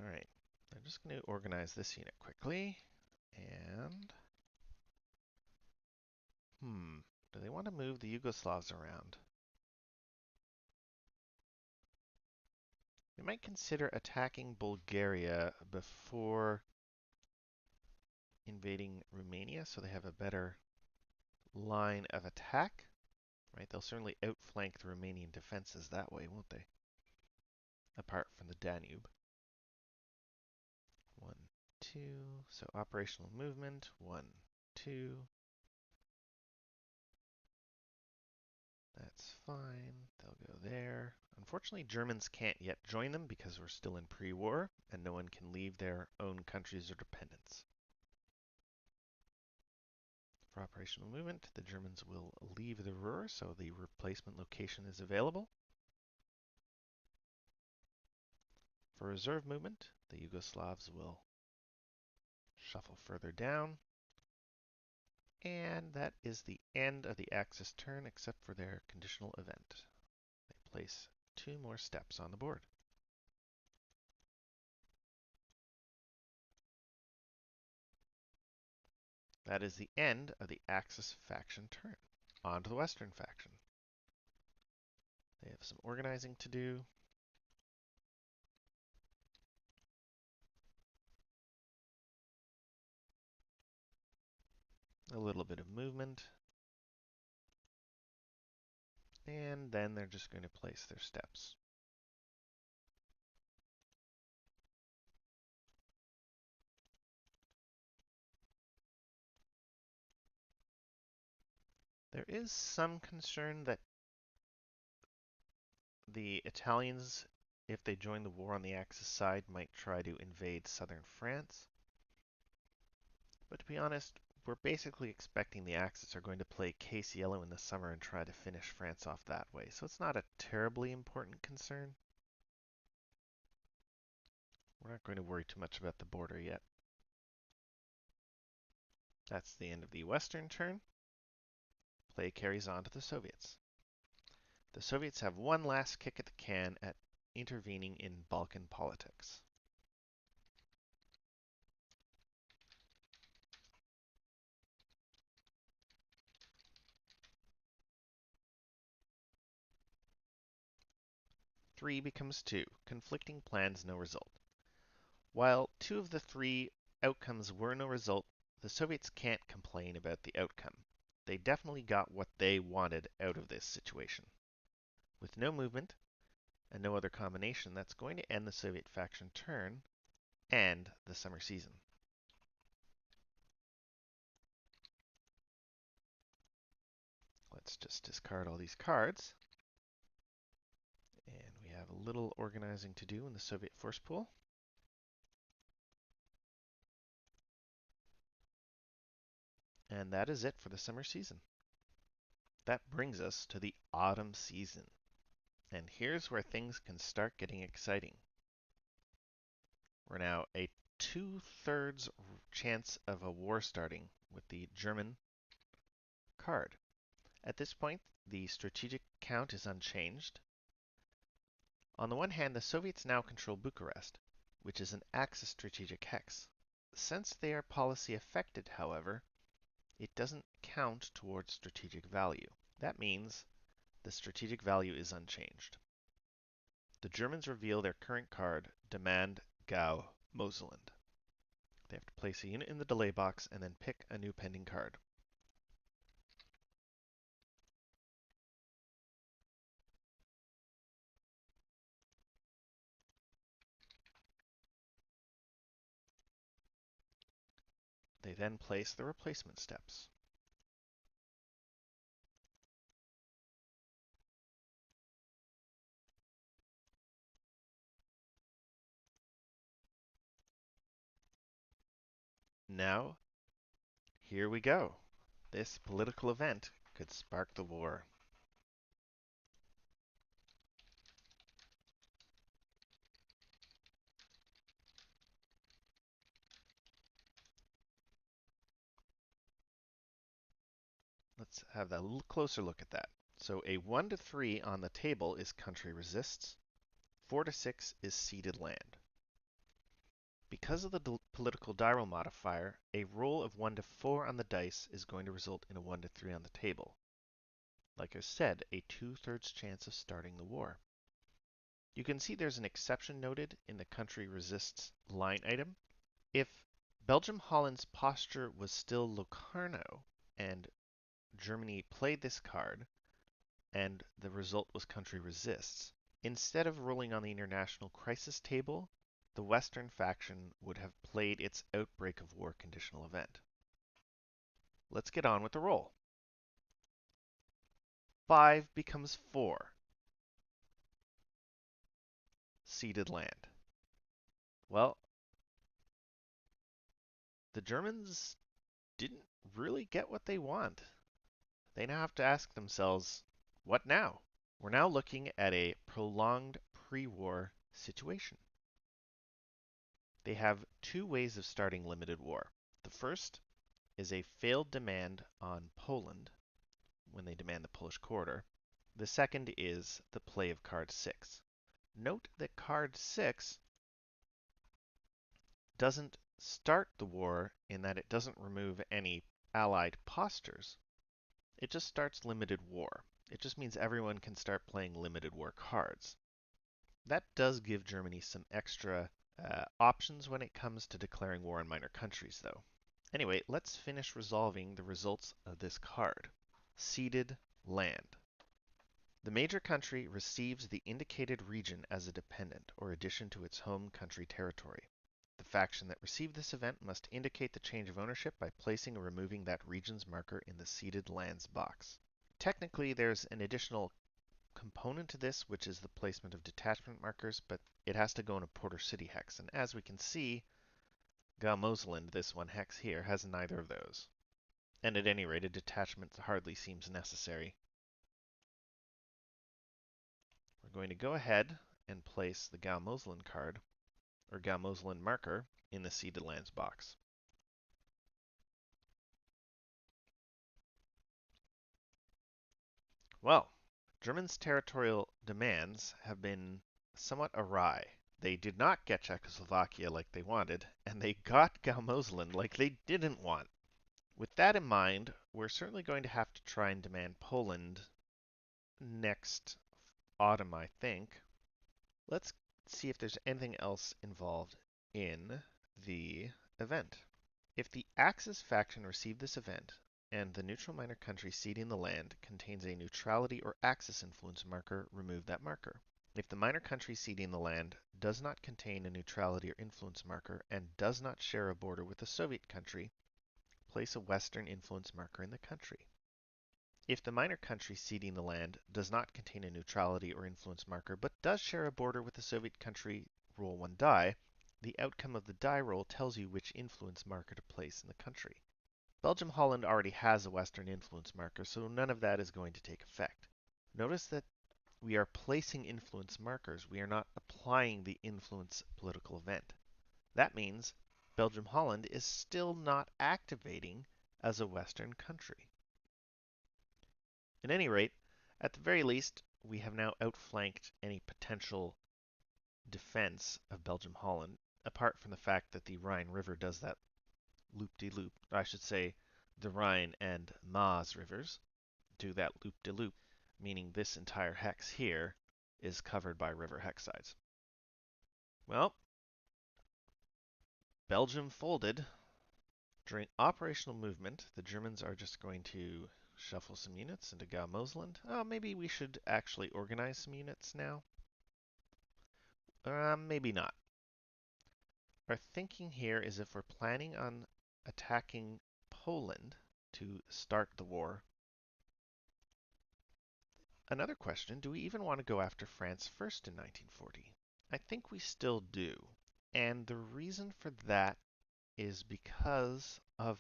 All right, I'm just going to organize this unit quickly, and do they want to move the Yugoslavs around? We might consider attacking Bulgaria before invading Romania so they have a better line of attack. Right? They'll certainly outflank the Romanian defenses that way, won't they? Apart from the Danube. 1, 2. So operational movement. 1, 2. That's fine. They'll go there. Unfortunately, Germans can't yet join them because we're still in pre-war, and no one can leave their own countries or dependents. For operational movement, the Germans will leave the Ruhr, so the replacement location is available. For reserve movement, the Yugoslavs will shuffle further down. And that is the end of the Axis turn, except for their conditional event. They place 2 more steps on the board. That is the end of the Axis faction turn. On to the Western faction. They have some organizing to do. A little bit of movement. And then they're just going to place their steps. There is some concern that the Italians, if they join the war on the Axis side, might try to invade southern France. But to be honest, we're basically expecting the Axis are going to play case yellow in the summer and try to finish France off that way. So it's not a terribly important concern. We're not going to worry too much about the border yet. That's the end of the Western turn. Play carries on to the Soviets. The Soviets have one last kick at the can at intervening in Balkan politics. 3 becomes 2. Conflicting plans, no result. While 2 of the 3 outcomes were no result, the Soviets can't complain about the outcome. They definitely got what they wanted out of this situation. With no movement and no other combination, that's going to end the Soviet faction turn and the summer season. Let's just discard all these cards. And we have a little organizing to do in the Soviet force pool. And that is it for the summer season. That brings us to the autumn season. And here's where things can start getting exciting. We're now a 2/3 chance of a war starting with the German card. At this point, the strategic count is unchanged. On the one hand, the Soviets now control Bucharest, which is an Axis strategic hex. Since they are policy affected, however, it doesn't count towards strategic value. That means the strategic value is unchanged. The Germans reveal their current card, Demand Gau Moselland. They have to place a unit in the delay box and then pick a new pending card. They then place the replacement steps. Now, here we go. This political event could spark the war. Let's have a little closer look at that. So a 1 to 3 on the table is country resists. 4 to 6 is ceded land. Because of the political die roll modifier, a roll of 1 to 4 on the dice is going to result in a 1 to 3 on the table. Like I said, a 2/3 chance of starting the war. You can see there's an exception noted in the country resists line item. If Belgium-Holland's posture was still Locarno and Germany played this card and the result was country resists, instead of rolling on the international crisis table, the Western faction would have played its outbreak of war conditional event. Let's get on with the roll. 5 becomes 4. Ceded land. Well, the Germans didn't really get what they want. They now have to ask themselves, what now? We're now looking at a prolonged pre-war situation. They have 2 ways of starting limited war. The first is a failed demand on Poland when they demand the Polish corridor. The second is the play of card 6. Note that card 6 doesn't start the war in that it doesn't remove any allied postures. It just starts limited war. It just means everyone can start playing limited war cards. That does give Germany some extra options when it comes to declaring war on minor countries, though. Anyway, let's finish resolving the results of this card. Ceded land. The major country receives the indicated region as a dependent or addition to its home country territory. The faction that received this event must indicate the change of ownership by placing or removing that region's marker in the ceded lands box. Technically, there's an additional component to this, which is the placement of detachment markers, but it has to go in a Porter City hex. And as we can see, Gau-Moselland, this one hex here, has neither of those. And at any rate, a detachment hardly seems necessary. We're going to go ahead and place the Gau-Moselland card, or Gau-Moselland marker, in the ceded lands box. Well, Germany's territorial demands have been somewhat awry. They did not get Czechoslovakia like they wanted, and they got Gau-Moselland like they didn't want. With that in mind, we're certainly going to have to try and demand Poland next autumn, I think. Let's see if there's anything else involved in the event. If the Axis faction received this event, and the neutral minor country ceding the land contains a neutrality or Axis influence marker, remove that marker. If the minor country ceding the land does not contain a neutrality or influence marker and does not share a border with a Soviet country, place a Western influence marker in the country. If the minor country ceding the land does not contain a neutrality or influence marker but does share a border with a Soviet country, roll one die. The outcome of the die roll tells you which influence marker to place in the country. Belgium-Holland already has a Western influence marker, so none of that is going to take effect. Notice that we are placing influence markers. We are not applying the influence political event. That means Belgium-Holland is still not activating as a Western country. At any rate, at the very least, we have now outflanked any potential defense of Belgium-Holland, apart from the fact that the Rhine River does that loop-de-loop. I should say the Rhine and Maas rivers do that loop-de-loop, meaning this entire hex here is covered by river hex sides. Well, Belgium folded. During operational movement, the Germans are just going to shuffle some units into Gau-Mosland. Oh, maybe we should actually organize some units now. Maybe not. Our thinking here is if we're planning on attacking Poland to start the war. Another question, do we even want to go after France first in 1940? I think we still do. And the reason for that is because of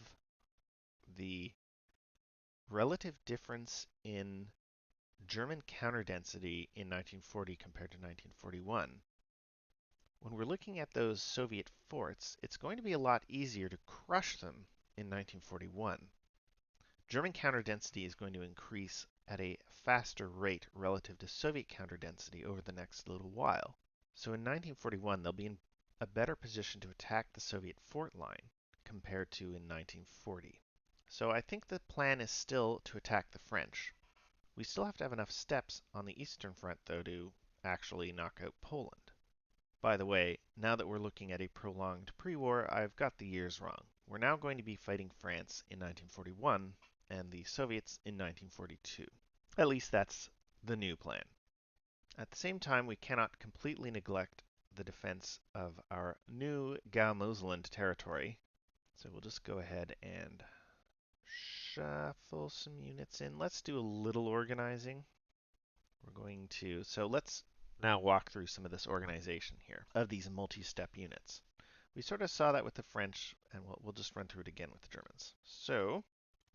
the relative difference in German counterdensity in 1940 compared to 1941. When we're looking at those Soviet forts, it's going to be a lot easier to crush them in 1941. German counterdensity is going to increase at a faster rate relative to Soviet counterdensity over the next little while. So in 1941, they'll be in a better position to attack the Soviet fort line compared to in 1940. So I think the plan is still to attack the French. We still have to have enough steps on the Eastern Front, though, to actually knock out Poland. By the way, now that we're looking at a prolonged pre-war, I've got the years wrong. We're now going to be fighting France in 1941 and the Soviets in 1942. At least that's the new plan. At the same time, we cannot completely neglect the defense of our new Gau-Mosland territory. So we'll just go ahead and shuffle some units in. Let's do a little organizing. We're going to, so let's now walk through some of this organization here of these multi-step units. We sort of saw that with the French, and we'll just run through it again with the Germans. So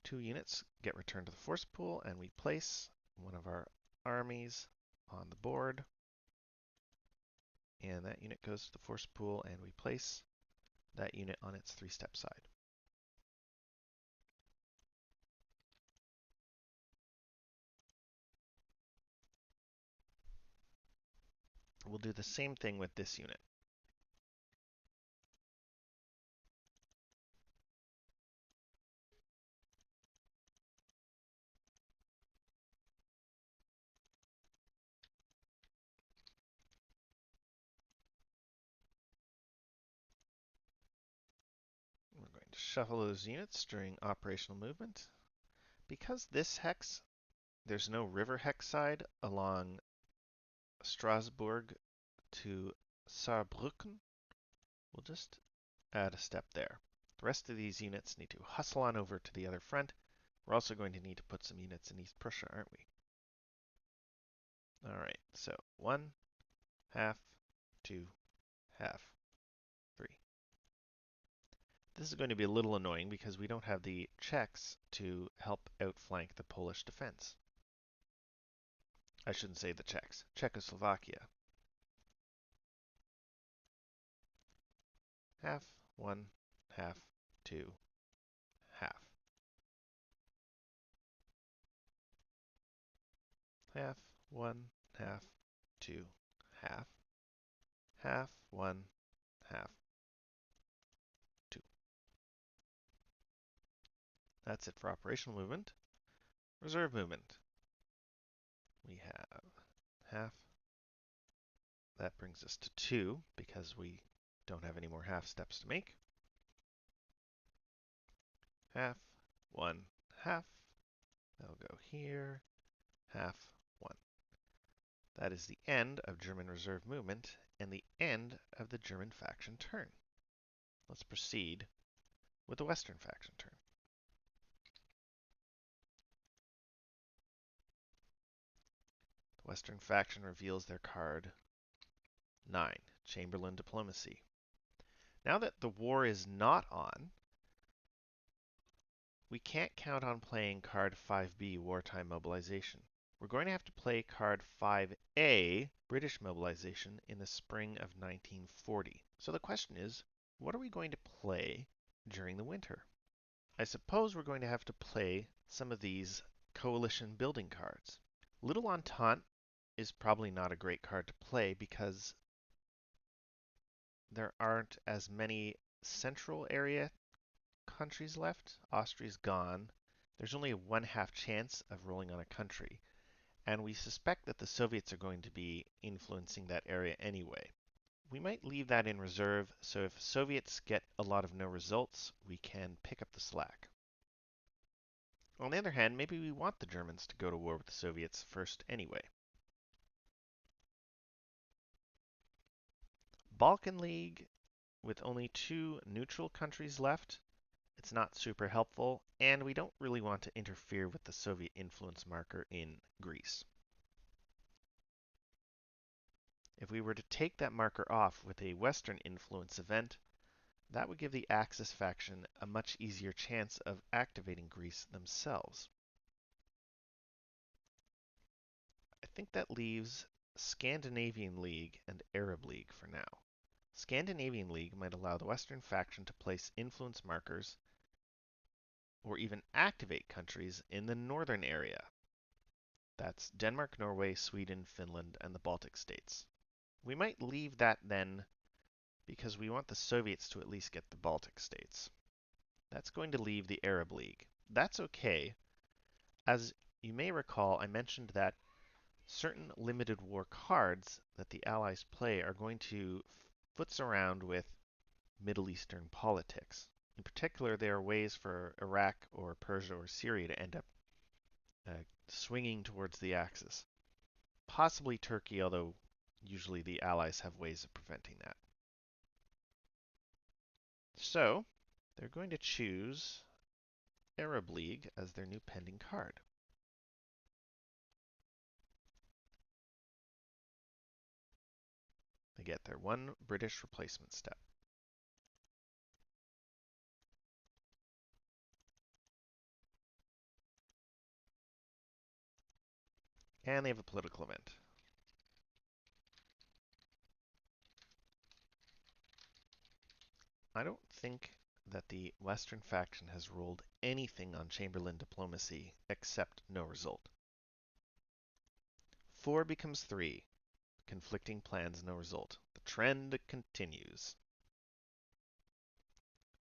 2 units get returned to the force pool, and we place one of our armies on the board. And that unit goes to the force pool, and we place that unit on its 3-step side. We'll do the same thing with this unit. We're going to shuffle those units during operational movement. Because this hex, there's no river hex side along Strasbourg to Saarbrücken, we'll just add a step there. The rest of these units need to hustle on over to the other front. We're also going to need to put some units in East Prussia, aren't we? All right, so 1, half, 2, half, 3. This is going to be a little annoying because we don't have the Czechs to help outflank the Polish defense. I shouldn't say the Czechs, Czechoslovakia. Half, 1, half, 2, half. Half, 1, half, 2, half. Half, 1, half, 2. That's it for operational movement. Reserve movement. We have half That brings us to 2 because we don't have any more half steps to make. Half, 1, half. That'll go here. Half, 1. That is the end of German reserve movement and the end of the German faction turn. Let's proceed with the Western faction turn. The Western faction reveals their card 9, Chamberlain Diplomacy. Now that the war is not on, we can't count on playing card 5B, Wartime Mobilization. We're going to have to play card 5A, British Mobilization, in the spring of 1940. So the question is, what are we going to play during the winter? I suppose we're going to have to play some of these coalition building cards. Little Entente is probably not a great card to play because there aren't as many central area countries left. Austria's gone. There's only a 1/2 chance of rolling on a country. And we suspect that the Soviets are going to be influencing that area anyway. We might leave that in reserve, so if Soviets get a lot of no results, we can pick up the slack. On the other hand, maybe we want the Germans to go to war with the Soviets first anyway. Balkan League, with only 2 neutral countries left, it's not super helpful, and we don't really want to interfere with the Soviet influence marker in Greece. If we were to take that marker off with a Western influence event, that would give the Axis faction a much easier chance of activating Greece themselves. I think that leaves Scandinavian League and Arab League for now. Scandinavian League might allow the Western faction to place influence markers or even activate countries in the northern area. That's Denmark, Norway, Sweden, Finland, and the Baltic States. We might leave that then because we want the Soviets to at least get the Baltic States. That's going to leave the Arab League. That's okay. As you may recall, I mentioned that certain limited war cards that the Allies play are going to futz around with Middle Eastern politics. In particular, there are ways for Iraq or Persia or Syria to end up swinging towards the Axis. Possibly Turkey, although usually the Allies have ways of preventing that. So, they're going to choose Arab League as their new pending card. They get their 1 British replacement step. And they have a political event. I don't think that the Western faction has rolled anything on Chamberlain diplomacy except no result. 4 becomes 3. Conflicting plans, no result. The trend continues.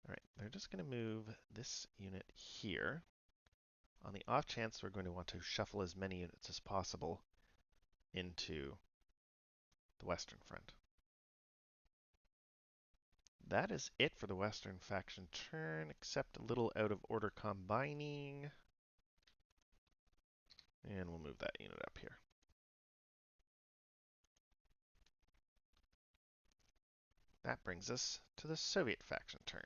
All right, they're just going to move this unit here. On the off chance, we're going to want to shuffle as many units as possible into the Western Front. That is it for the Western faction turn, except a little out of order combining. And we'll move that unit up here. That brings us to the Soviet faction turn.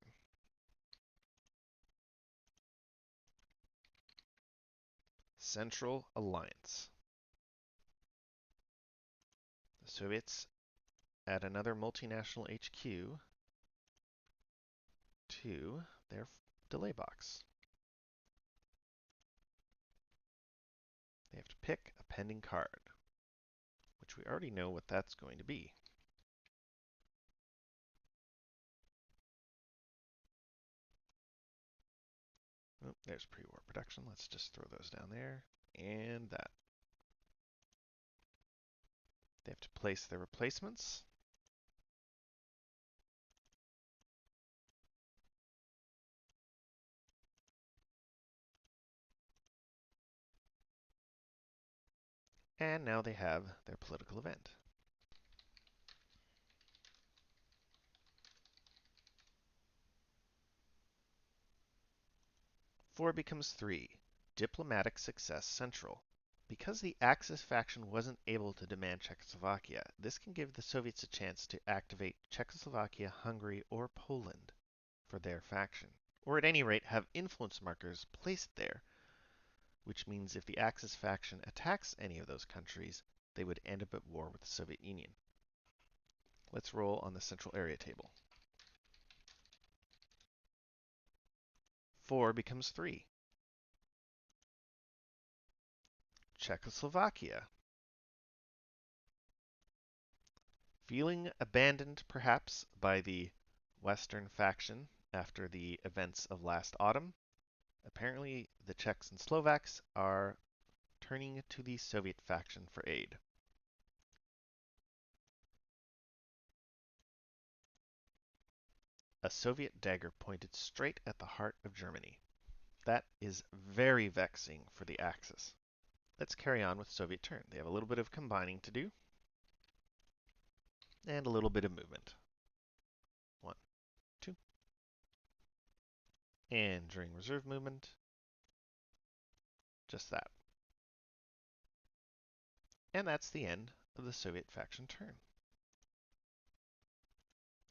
Central Alliance. The Soviets add another multinational HQ to their delay box. They have to pick a pending card, which we already know what that's going to be. Oh, there's pre-war production. Let's just throw those down there. And that. They have to place their replacements. And now they have their political event. 4 becomes 3. Diplomatic success central. Because the Axis faction wasn't able to demand Czechoslovakia, this can give the Soviets a chance to activate Czechoslovakia, Hungary, or Poland for their faction, or at any rate have influence markers placed there, which means if the Axis faction attacks any of those countries, they would end up at war with the Soviet Union. Let's roll on the central area table. 4 becomes 3. Czechoslovakia. Feeling abandoned, perhaps, by the Western faction after the events of last autumn, apparently the Czechs and Slovaks are turning to the Soviet faction for aid. A Soviet dagger pointed straight at the heart of Germany. That is very vexing for the Axis. Let's carry on with Soviet turn. They have a little bit of combining to do and a little bit of movement. 1, 2. And during reserve movement, just that. And that's the end of the Soviet faction turn.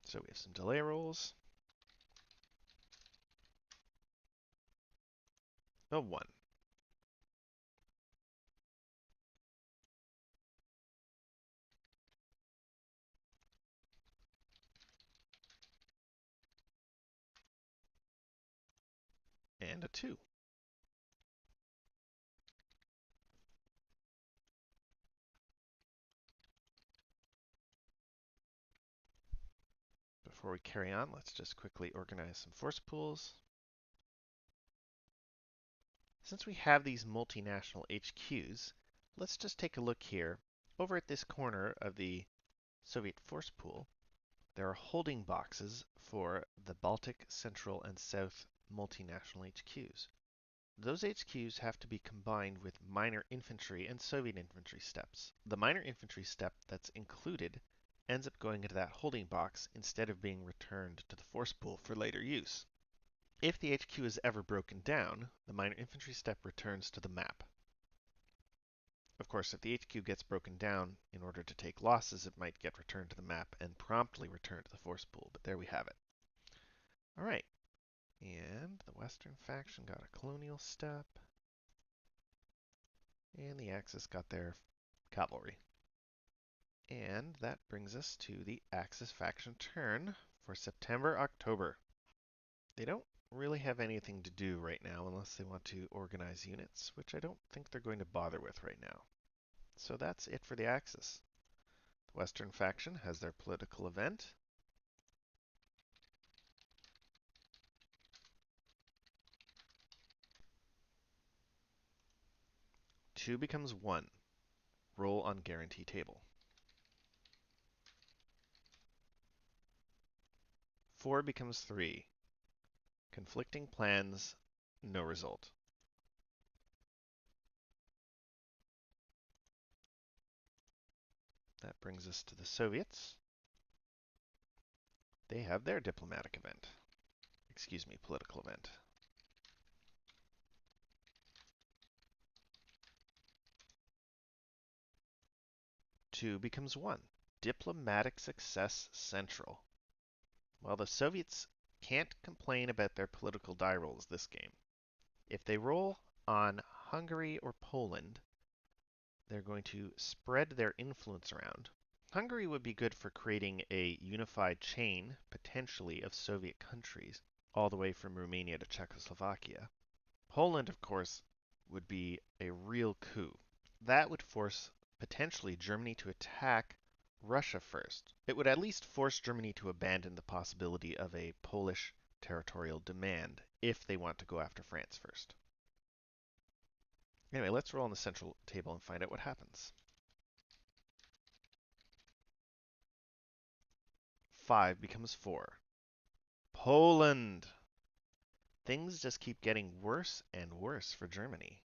So we have some delay rolls. A 1. And a 2. Before we carry on, let's just quickly organize some force pools. Since we have these multinational HQs, let's just take a look here. Over at this corner of the Soviet force pool, there are holding boxes for the Baltic, Central, and South multinational HQs. Those HQs have to be combined with minor infantry and Soviet infantry steps. The minor infantry step that's included ends up going into that holding box instead of being returned to the force pool for later use. If the HQ is ever broken down, the minor infantry step returns to the map. Of course, if the HQ gets broken down in order to take losses, it might get returned to the map and promptly returned to the force pool, but there we have it. All right, and the Western faction got a colonial step, and the Axis got their cavalry. And that brings us to the Axis faction turn for September-October. They don't really have anything to do right now unless they want to organize units, which I don't think they're going to bother with right now. So that's it for the Axis. The Western faction has their political event. Two becomes 1. Roll on guarantee table. 4 becomes 3. Conflicting plans, no result. That brings us to the Soviets. They have their diplomatic event. Excuse me, political event. 2 becomes 1. Diplomatic success central. Well, the Soviets can't complain about their political die rolls this game. If they roll on Hungary or Poland, they're going to spread their influence around. Hungary would be good for creating a unified chain, potentially, of Soviet countries, all the way from Romania to Czechoslovakia. Poland, of course, would be a real coup. That would force, potentially, Germany to attack Russia first. It would at least force Germany to abandon the possibility of a Polish territorial demand if they want to go after France first. Anyway, let's roll on the central table and find out what happens. 5 becomes 4. Poland! Things just keep getting worse and worse for Germany.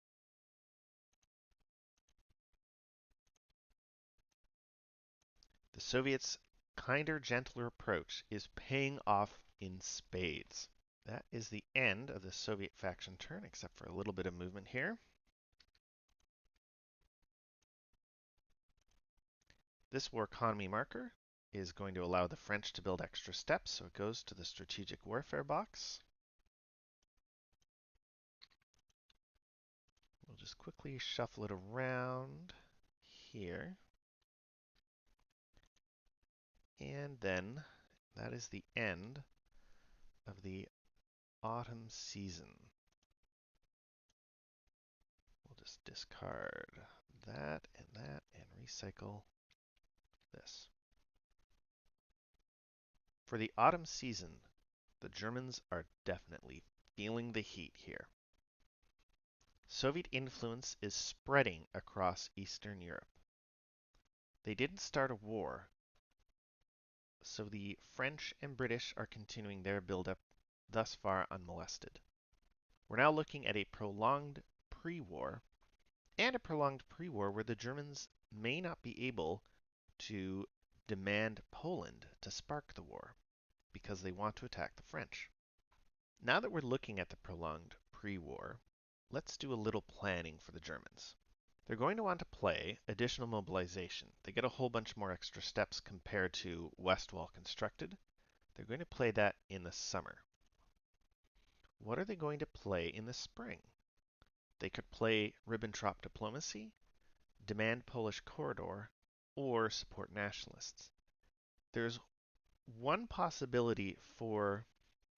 The Soviets' kinder, gentler approach is paying off in spades. That is the end of the Soviet faction turn, except for a little bit of movement here. This war economy marker is going to allow the French to build extra steps, so it goes to the strategic warfare box. We'll just quickly shuffle it around here. And then that is the end of the autumn season. We'll just discard that and recycle this. For the autumn season, the Germans are definitely feeling the heat here. Soviet influence is spreading across Eastern Europe. They didn't start a war, so the French and British are continuing their buildup thus far unmolested. We're now looking at a prolonged pre-war, and a prolonged pre-war where the Germans may not be able to demand Poland to spark the war because they want to attack the French. Now that we're looking at the prolonged pre-war, let's do a little planning for the Germans. They're going to want to play additional mobilization. They get a whole bunch more extra steps compared to Westwall constructed. They're going to play that in the summer. What are they going to play in the spring? They could play Ribbentrop diplomacy, demand Polish corridor, or support nationalists. There's one possibility for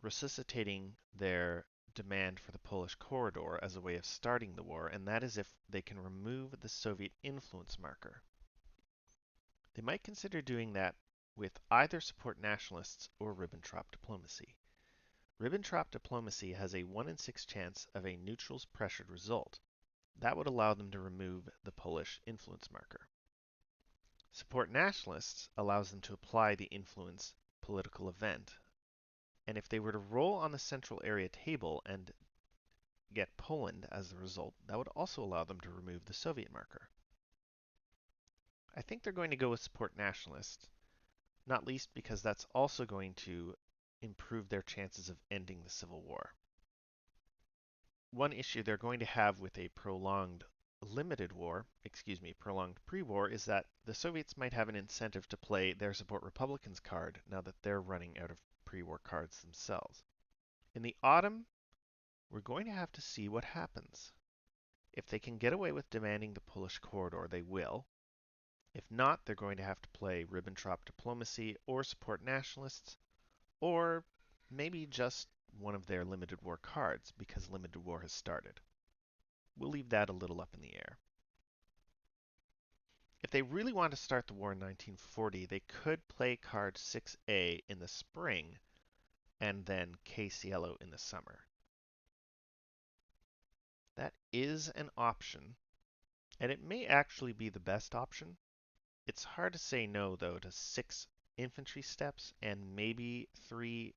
resuscitating their demand for the Polish corridor as a way of starting the war, and that is if they can remove the Soviet influence marker. They might consider doing that with either support nationalists or Ribbentrop diplomacy. Ribbentrop diplomacy has a 1 in 6 chance of a neutral's pressured result. That would allow them to remove the Polish influence marker. Support nationalists allows them to apply the influence political event. And if they were to roll on the central area table and get Poland as the result, that would also allow them to remove the Soviet marker. I think they're going to go with support nationalists, not least because that's also going to improve their chances of ending the Civil War. One issue they're going to have with a prolonged prolonged pre-war, is that the Soviets might have an incentive to play their support Republicans card now that they're running out of pre-war cards themselves. In the autumn, we're going to have to see what happens. If they can get away with demanding the Polish corridor, they will. If not, they're going to have to play Ribbentrop diplomacy or support nationalists, or maybe just one of their limited war cards because limited war has started. We'll leave that a little up in the air. If they really want to start the war in 1940, they could play card 6A in the spring and then case yellow in the summer. That is an option, and it may actually be the best option. It's hard to say no, though, to 6 infantry steps and maybe 3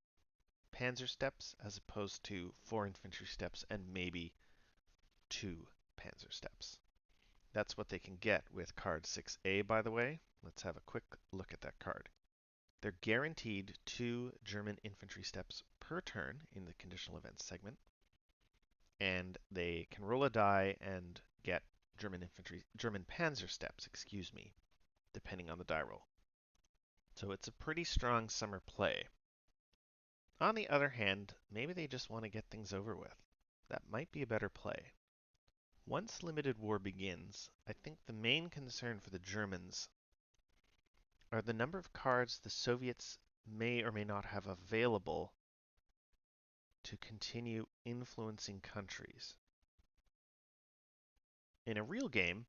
panzer steps as opposed to 4 infantry steps and maybe 2 panzer steps. That's what they can get with card 6A, by the way. Let's have a quick look at that card. They're guaranteed 2 German infantry steps per turn in the conditional events segment, and they can roll a die and get German panzer steps, depending on the die roll. So it's a pretty strong summer play. On the other hand, maybe they just want to get things over with. That might be a better play. Once limited war begins, I think the main concern for the Germans are the number of cards the Soviets may or may not have available to continue influencing countries. In a real game,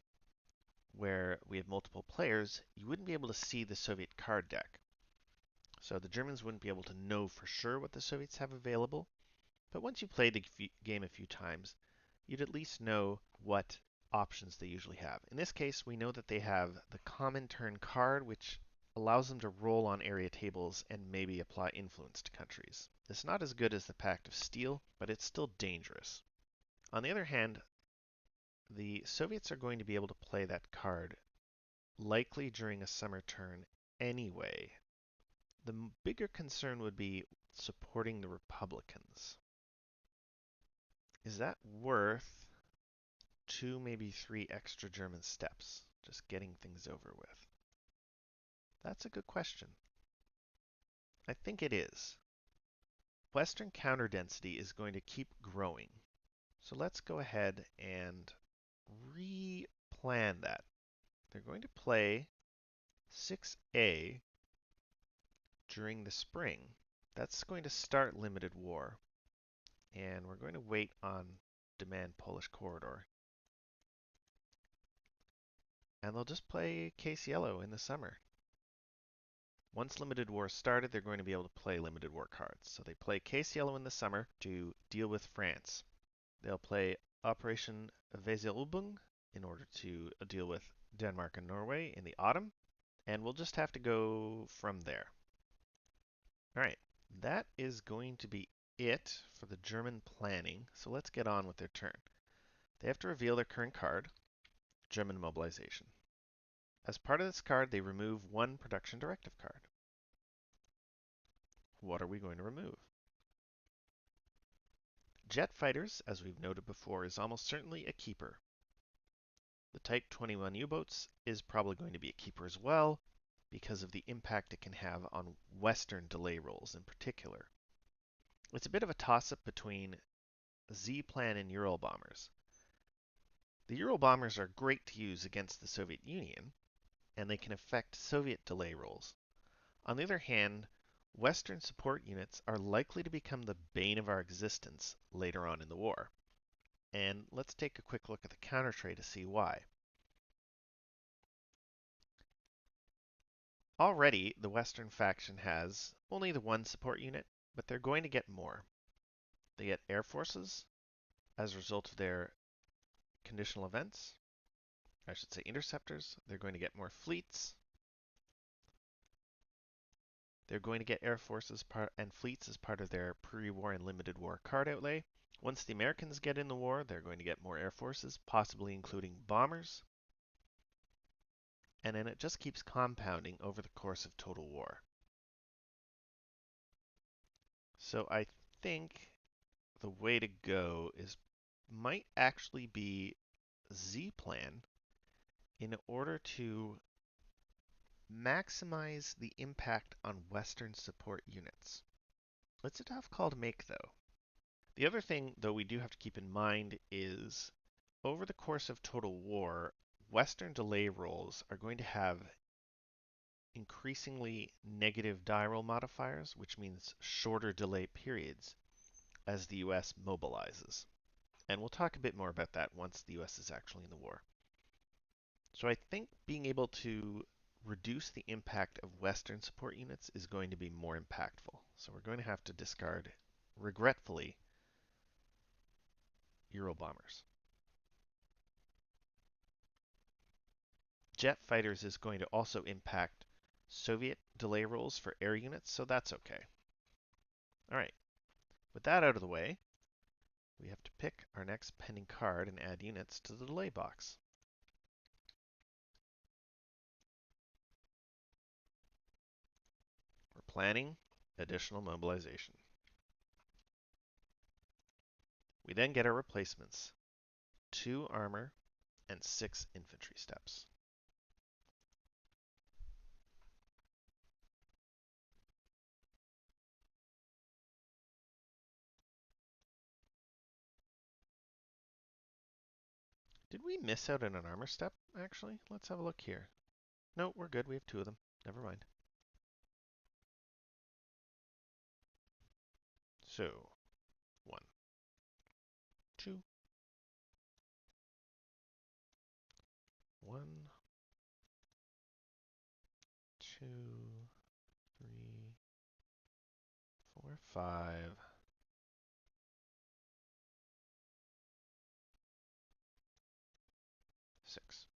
where we have multiple players, you wouldn't be able to see the Soviet card deck. So the Germans wouldn't be able to know for sure what the Soviets have available. But once you play the game a few times, you'd at least know what options they usually have. In this case, we know that they have the common turn card, which allows them to roll on area tables and maybe apply influence to countries. It's not as good as the Pact of Steel, but it's still dangerous. On the other hand, the Soviets are going to be able to play that card likely during a summer turn anyway. The bigger concern would be supporting the Republicans. Is that worth 2, maybe 3 extra German steps, just getting things over with? That's a good question. I think it is. Western counter density is going to keep growing. So let's go ahead and replan that. They're going to play 6A during the spring. That's going to start limited war. And we're going to wait on demand Polish corridor. And they'll just play case yellow in the summer. Once limited war started, they're going to be able to play limited war cards. So they play case yellow in the summer to deal with France. They'll play Operation Weserübung in order to deal with Denmark and Norway in the autumn. And we'll just have to go from there. All right, that is going to be it for the German planning. So let's get on with their turn. They have to reveal their current card, German mobilization. As part of this card, they remove 1 production directive card. What are we going to remove? Jet fighters, as we've noted before, is almost certainly a keeper. The Type 21 U-boats is probably going to be a keeper as well, because of the impact it can have on Western delay rolls in particular. It's a bit of a toss-up between Z-plan and Ural bombers. The Ural bombers are great to use against the Soviet Union, and they can affect Soviet delay rolls. On the other hand, Western support units are likely to become the bane of our existence later on in the war. And let's take a quick look at the counter tray to see why. Already, the Western faction has only the 1 support unit, but they're going to get more. They get air forces as a result of their conditional events. I should say interceptors. They're going to get more fleets. They're going to get air forces and fleets as part of their pre-war and limited war card outlay. Once the Americans get in the war, they're going to get more air forces, possibly including bombers. And then it just keeps compounding over the course of total war. So I think the way to go might actually be Z-plan in order to maximize the impact on Western support units. It's a tough call to make, though. The other thing, though, we do have to keep in mind is over the course of total war, Western delay rolls are going to have increasingly negative die roll modifiers, which means shorter delay periods as the US mobilizes. And we'll talk a bit more about that once the US is actually in the war. So I think being able to reduce the impact of Western support units is going to be more impactful. So we're going to have to discard, regretfully, Ural bombers. Jet fighters is going to also impact Soviet delay rolls for air units, so that's okay. All right, with that out of the way, we have to pick our next pending card and add units to the delay box. We're planning additional mobilization. We then get our replacements, 2 armor and 6 infantry steps. Did we miss out on an armor step, actually? Let's have a look here. No, we're good. We have 2 of them. Never mind. So, 1, 2, 1, 2, 3, 4, 5, 6.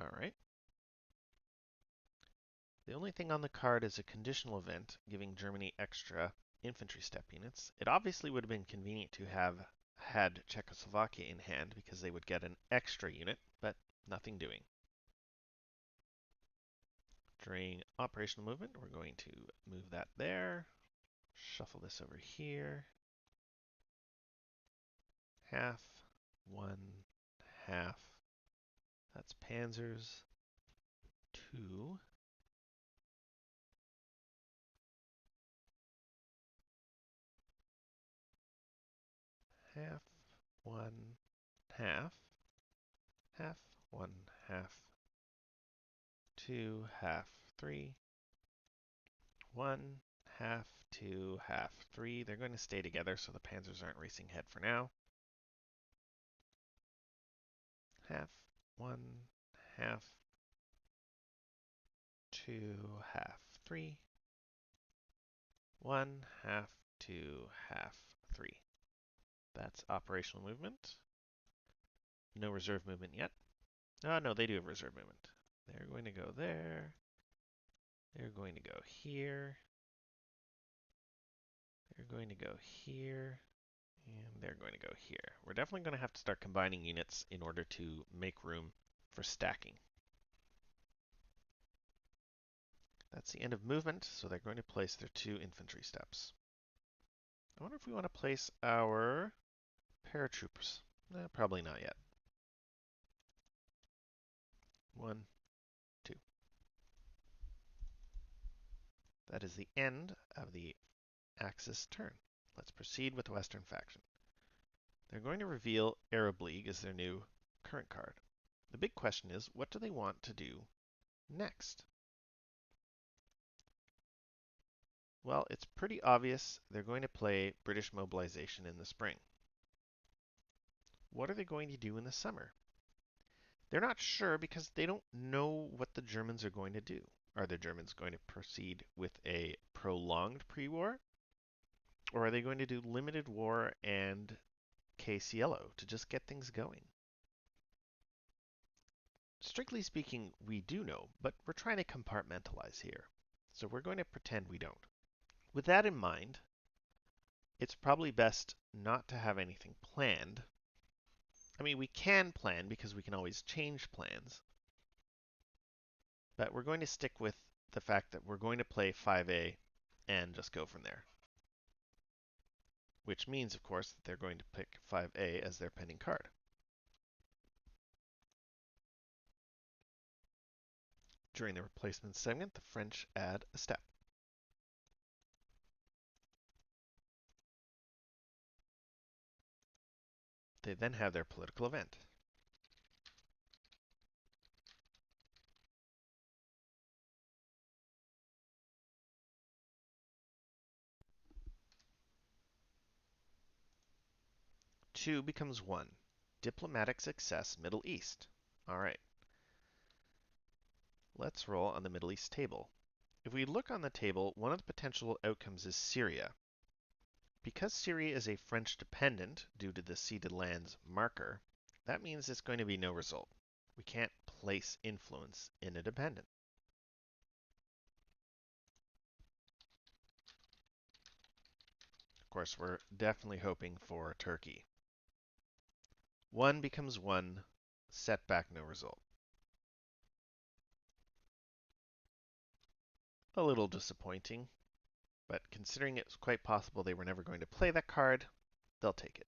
All right. The only thing on the card is a conditional event giving Germany extra infantry step units. It obviously would have been convenient to have had Czechoslovakia in hand because they would get an extra unit, but nothing doing. During operational movement, we're going to move that there. Shuffle this over here. Half, 1, half. That's panzers. 2. Half, 1, half. Half, 1, half. 2, half, 3. 1, half, 2, half, 3. They're going to stay together so the panzers aren't racing ahead for now. Half, 1, half, 2, half, 3. 1, half, 2, half, 3. That's operational movement. No reserve movement yet. Oh, no, they do have reserve movement. They're going to go there. They're going to go here. They're going to go here. And they're going to go here. We're definitely going to have to start combining units in order to make room for stacking. That's the end of movement, so they're going to place their 2 infantry steps. I wonder if we want to place our paratroopers. Probably not yet. 1, 2. That is the end of the Axis turn. Let's proceed with the Western faction. They're going to reveal Arab League as their new current card. The big question is, what do they want to do next? Well, it's pretty obvious they're going to play British mobilization in the spring. What are they going to do in the summer? They're not sure because they don't know what the Germans are going to do. Are the Germans going to proceed with a prolonged pre-war? Or are they going to do limited war and case yellow to just get things going? Strictly speaking, we do know, but we're trying to compartmentalize here. So we're going to pretend we don't. With that in mind, it's probably best not to have anything planned. I mean, we can plan because we can always change plans. But we're going to stick with the fact that we're going to play 5A and just go from there. Which means, of course, that they're going to pick 5A as their pending card. During the replacement segment, the French add a step. They then have their political event. Two becomes one. Diplomatic success, Middle East. All right. Let's roll on the Middle East table. If we look on the table, one of the potential outcomes is Syria. Because Syria is a French dependent due to the ceded lands marker, that means it's going to be no result. We can't place influence in a dependent. Of course, we're definitely hoping for Turkey. One becomes one, setback, no result. A little disappointing, but considering it's quite possible they were never going to play that card, they'll take it.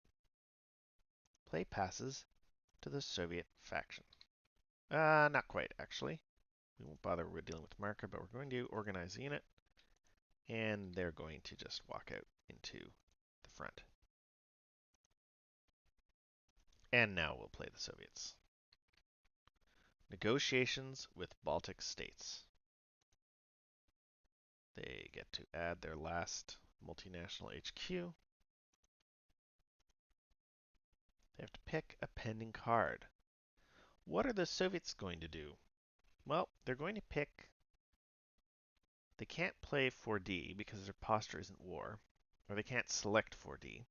Play passes to the Soviet faction. Not quite, actually. We won't bother with dealing with marker, but we're going to organize a unit, and they're going to just walk out into the front. And now we'll play the Soviets. Negotiations with Baltic States. They get to add their last multinational HQ. They have to pick a pending card. What are the Soviets going to do? Well, they're going to pick... They can't play 4D because their posture isn't war, or they can't select 4D.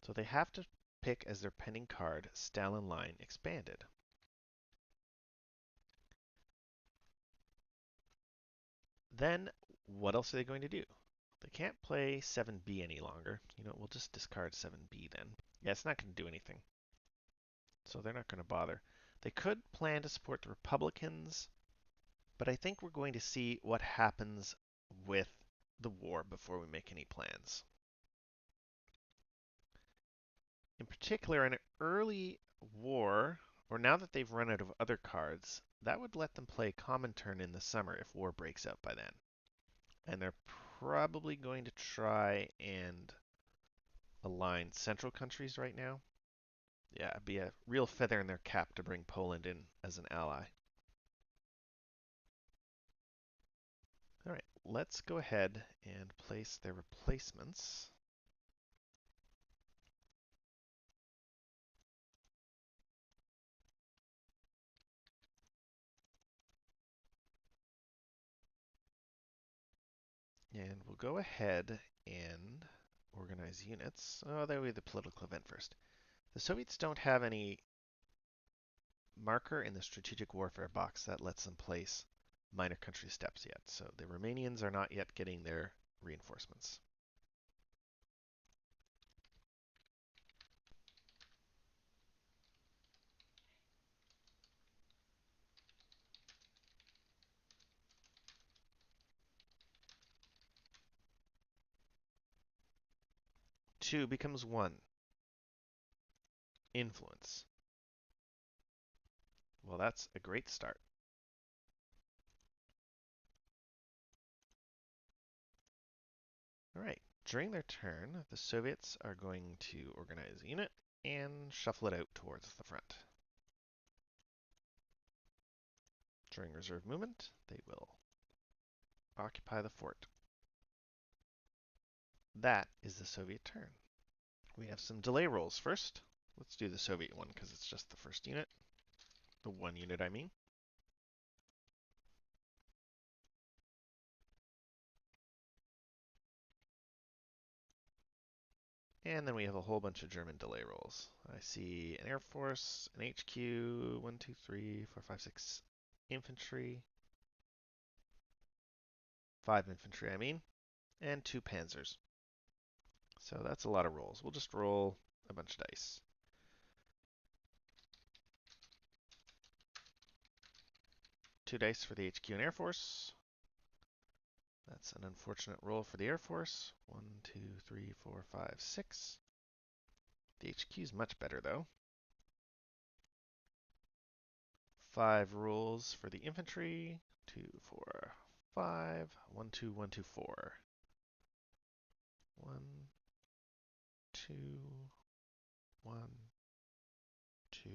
So they have to pick as their pending card Stalin Line Expanded. Then, what else are they going to do? They can't play 7B any longer. You know, we'll just discard 7B then. Yeah, it's not going to do anything. So they're not going to bother. They could plan to support the Republicans, but I think we're going to see what happens with the war before we make any plans. In particular, an early war, or now that they've run out of other cards, that would let them play common turn in the summer if war breaks out by then. And they're probably going to try and align central countries right now. Yeah, it'd be a real feather in their cap to bring Poland in as an ally. All right, let's go ahead and place their replacements. And we'll go ahead and organize units. Oh, that would be the political event first. The Soviets don't have any marker in the strategic warfare box that lets them place minor country steps yet. So the Romanians are not yet getting their reinforcements. Two becomes one. Influence. Well, that's a great start. All right, during their turn, the Soviets are going to organize a unit and shuffle it out towards the front. During reserve movement, they will occupy the fort. That is the Soviet turn. We have some delay rolls first. Let's do the Soviet one because it's just the first unit. The one unit, I mean. And then we have a whole bunch of German delay rolls. I see an Air Force, an HQ, 1, 2, 3, 4, 5, 6 infantry, 5 infantry, I mean, and 2 panzers. So that's a lot of rolls. We'll just roll a bunch of dice. 2 dice for the HQ and Air Force. That's an unfortunate roll for the Air Force. 1, 2, 3, 4, 5, 6. The HQ is much better, though. 5 rolls for the infantry. 2, 4, 5. 1, 2, 1, 2, 4. 1, 2, 1, 2,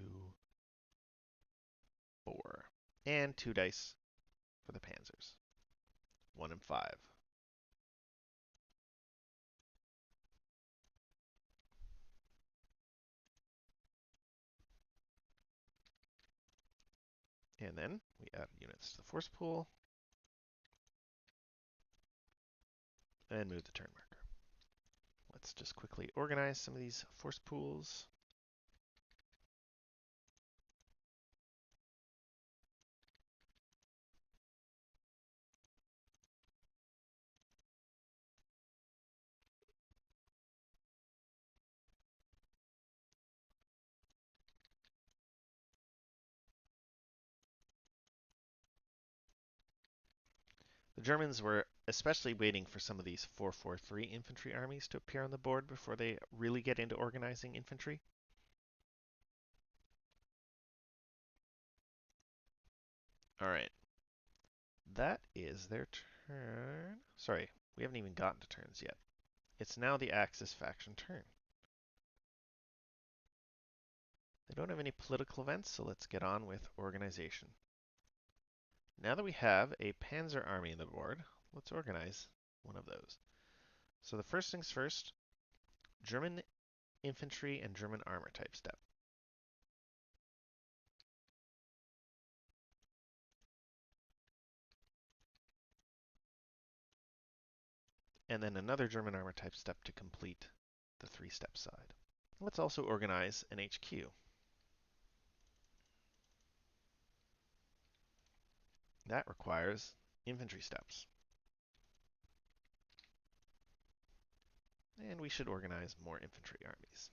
4. And 2 dice for the panzers. 1 and 5. And then we add units to the force pool and move the turn marker. Let's just quickly organize some of these force pools. The Germans were especially waiting for some of these 443 infantry armies to appear on the board before they really get into organizing infantry. All right. That is their turn. Sorry, we haven't even gotten to turns yet. It's now the Axis faction turn. They don't have any political events, so let's get on with organization. Now that we have a panzer army on the board, let's organize one of those. So the first things first, German infantry and German armor type step. And then another German armor type step to complete the 3-step side. Let's also organize an HQ. That requires infantry steps. And we should organize more infantry armies.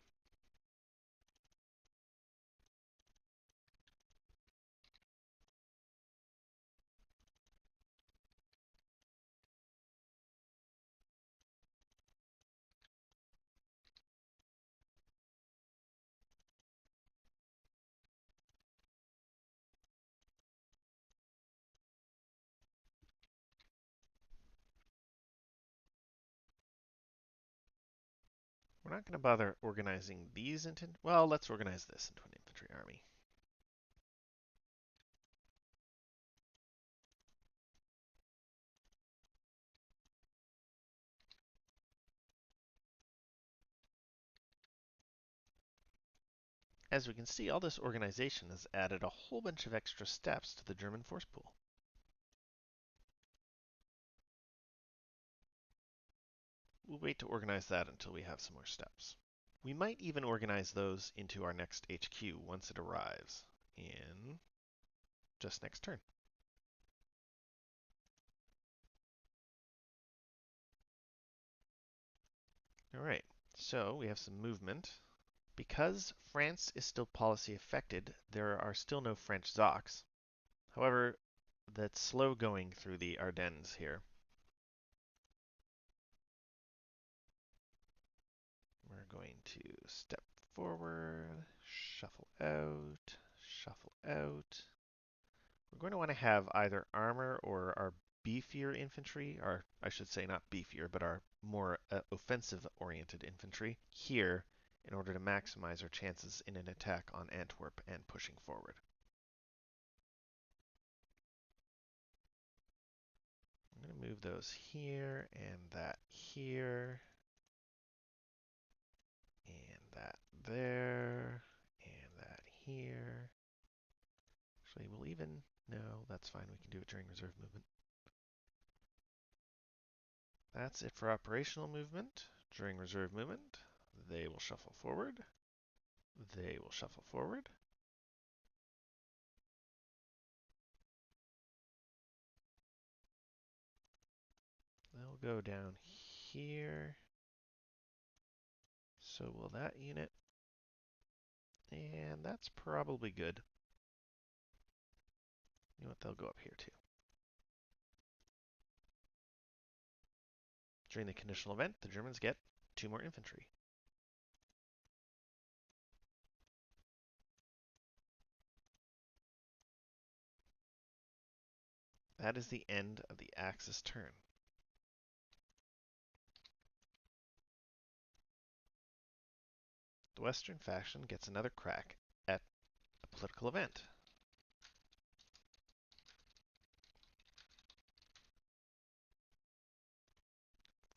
We're not going to bother organizing these into, well, let's organize this into an infantry army. As we can see, all this organization has added a whole bunch of extra steps to the German force pool. We'll wait to organize that until we have some more steps. We might even organize those into our next HQ once it arrives in just next turn. All right, so we have some movement. Because France is still policy affected, there are still no French ZOCs. However, that's slow going through the Ardennes here. We're going to step forward, shuffle out, shuffle out. We're going to want to have either armor or our beefier infantry, or I should say not beefier, but our more offensive-oriented infantry here in order to maximize our chances in an attack on Antwerp and pushing forward. I'm going to move those here and that here and that there and that here. Actually, we'll even, no, that's fine. We can do it during reserve movement. That's it for operational movement. During reserve movement, they will shuffle forward. They will shuffle forward. They'll go down here. So will that unit. And that's probably good. You know what? They'll go up here too. During the conditional event, the Germans get 2 more infantry. That is the end of the Axis turn. The Western faction gets another crack at a political event.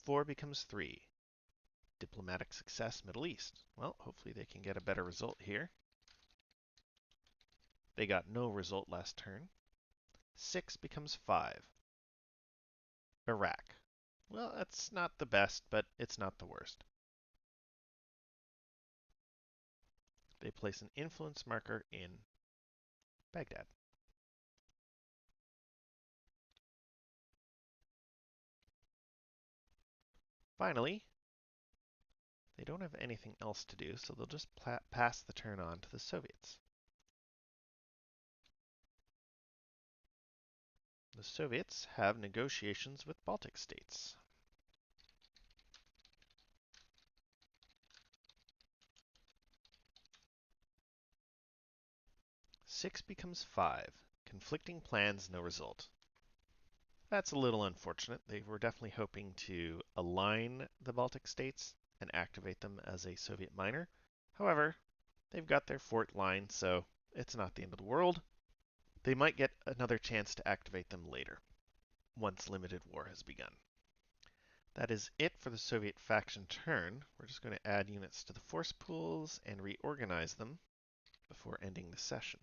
Four becomes 3. Diplomatic success, Middle East. Well, hopefully they can get a better result here. They got no result last turn. 6 becomes 5. Iraq. Well, that's not the best, but it's not the worst. They place an influence marker in Baghdad. Finally, they don't have anything else to do, so they'll just pass the turn on to the Soviets. The Soviets have negotiations with Baltic States. Six becomes 5. Conflicting plans, no result. That's a little unfortunate. They were definitely hoping to align the Baltic states and activate them as a Soviet minor. However, they've got their fort line, so it's not the end of the world. They might get another chance to activate them later, once limited war has begun. That is it for the Soviet faction turn. We're just going to add units to the force pools and reorganize them before ending the session.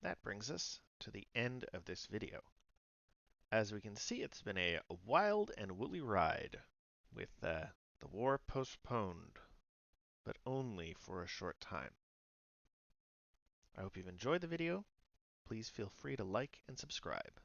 That brings us to the end of this video. As we can see, it's been a wild and woolly ride, with the war postponed, but only for a short time. I hope you've enjoyed the video. Please feel free to like and subscribe.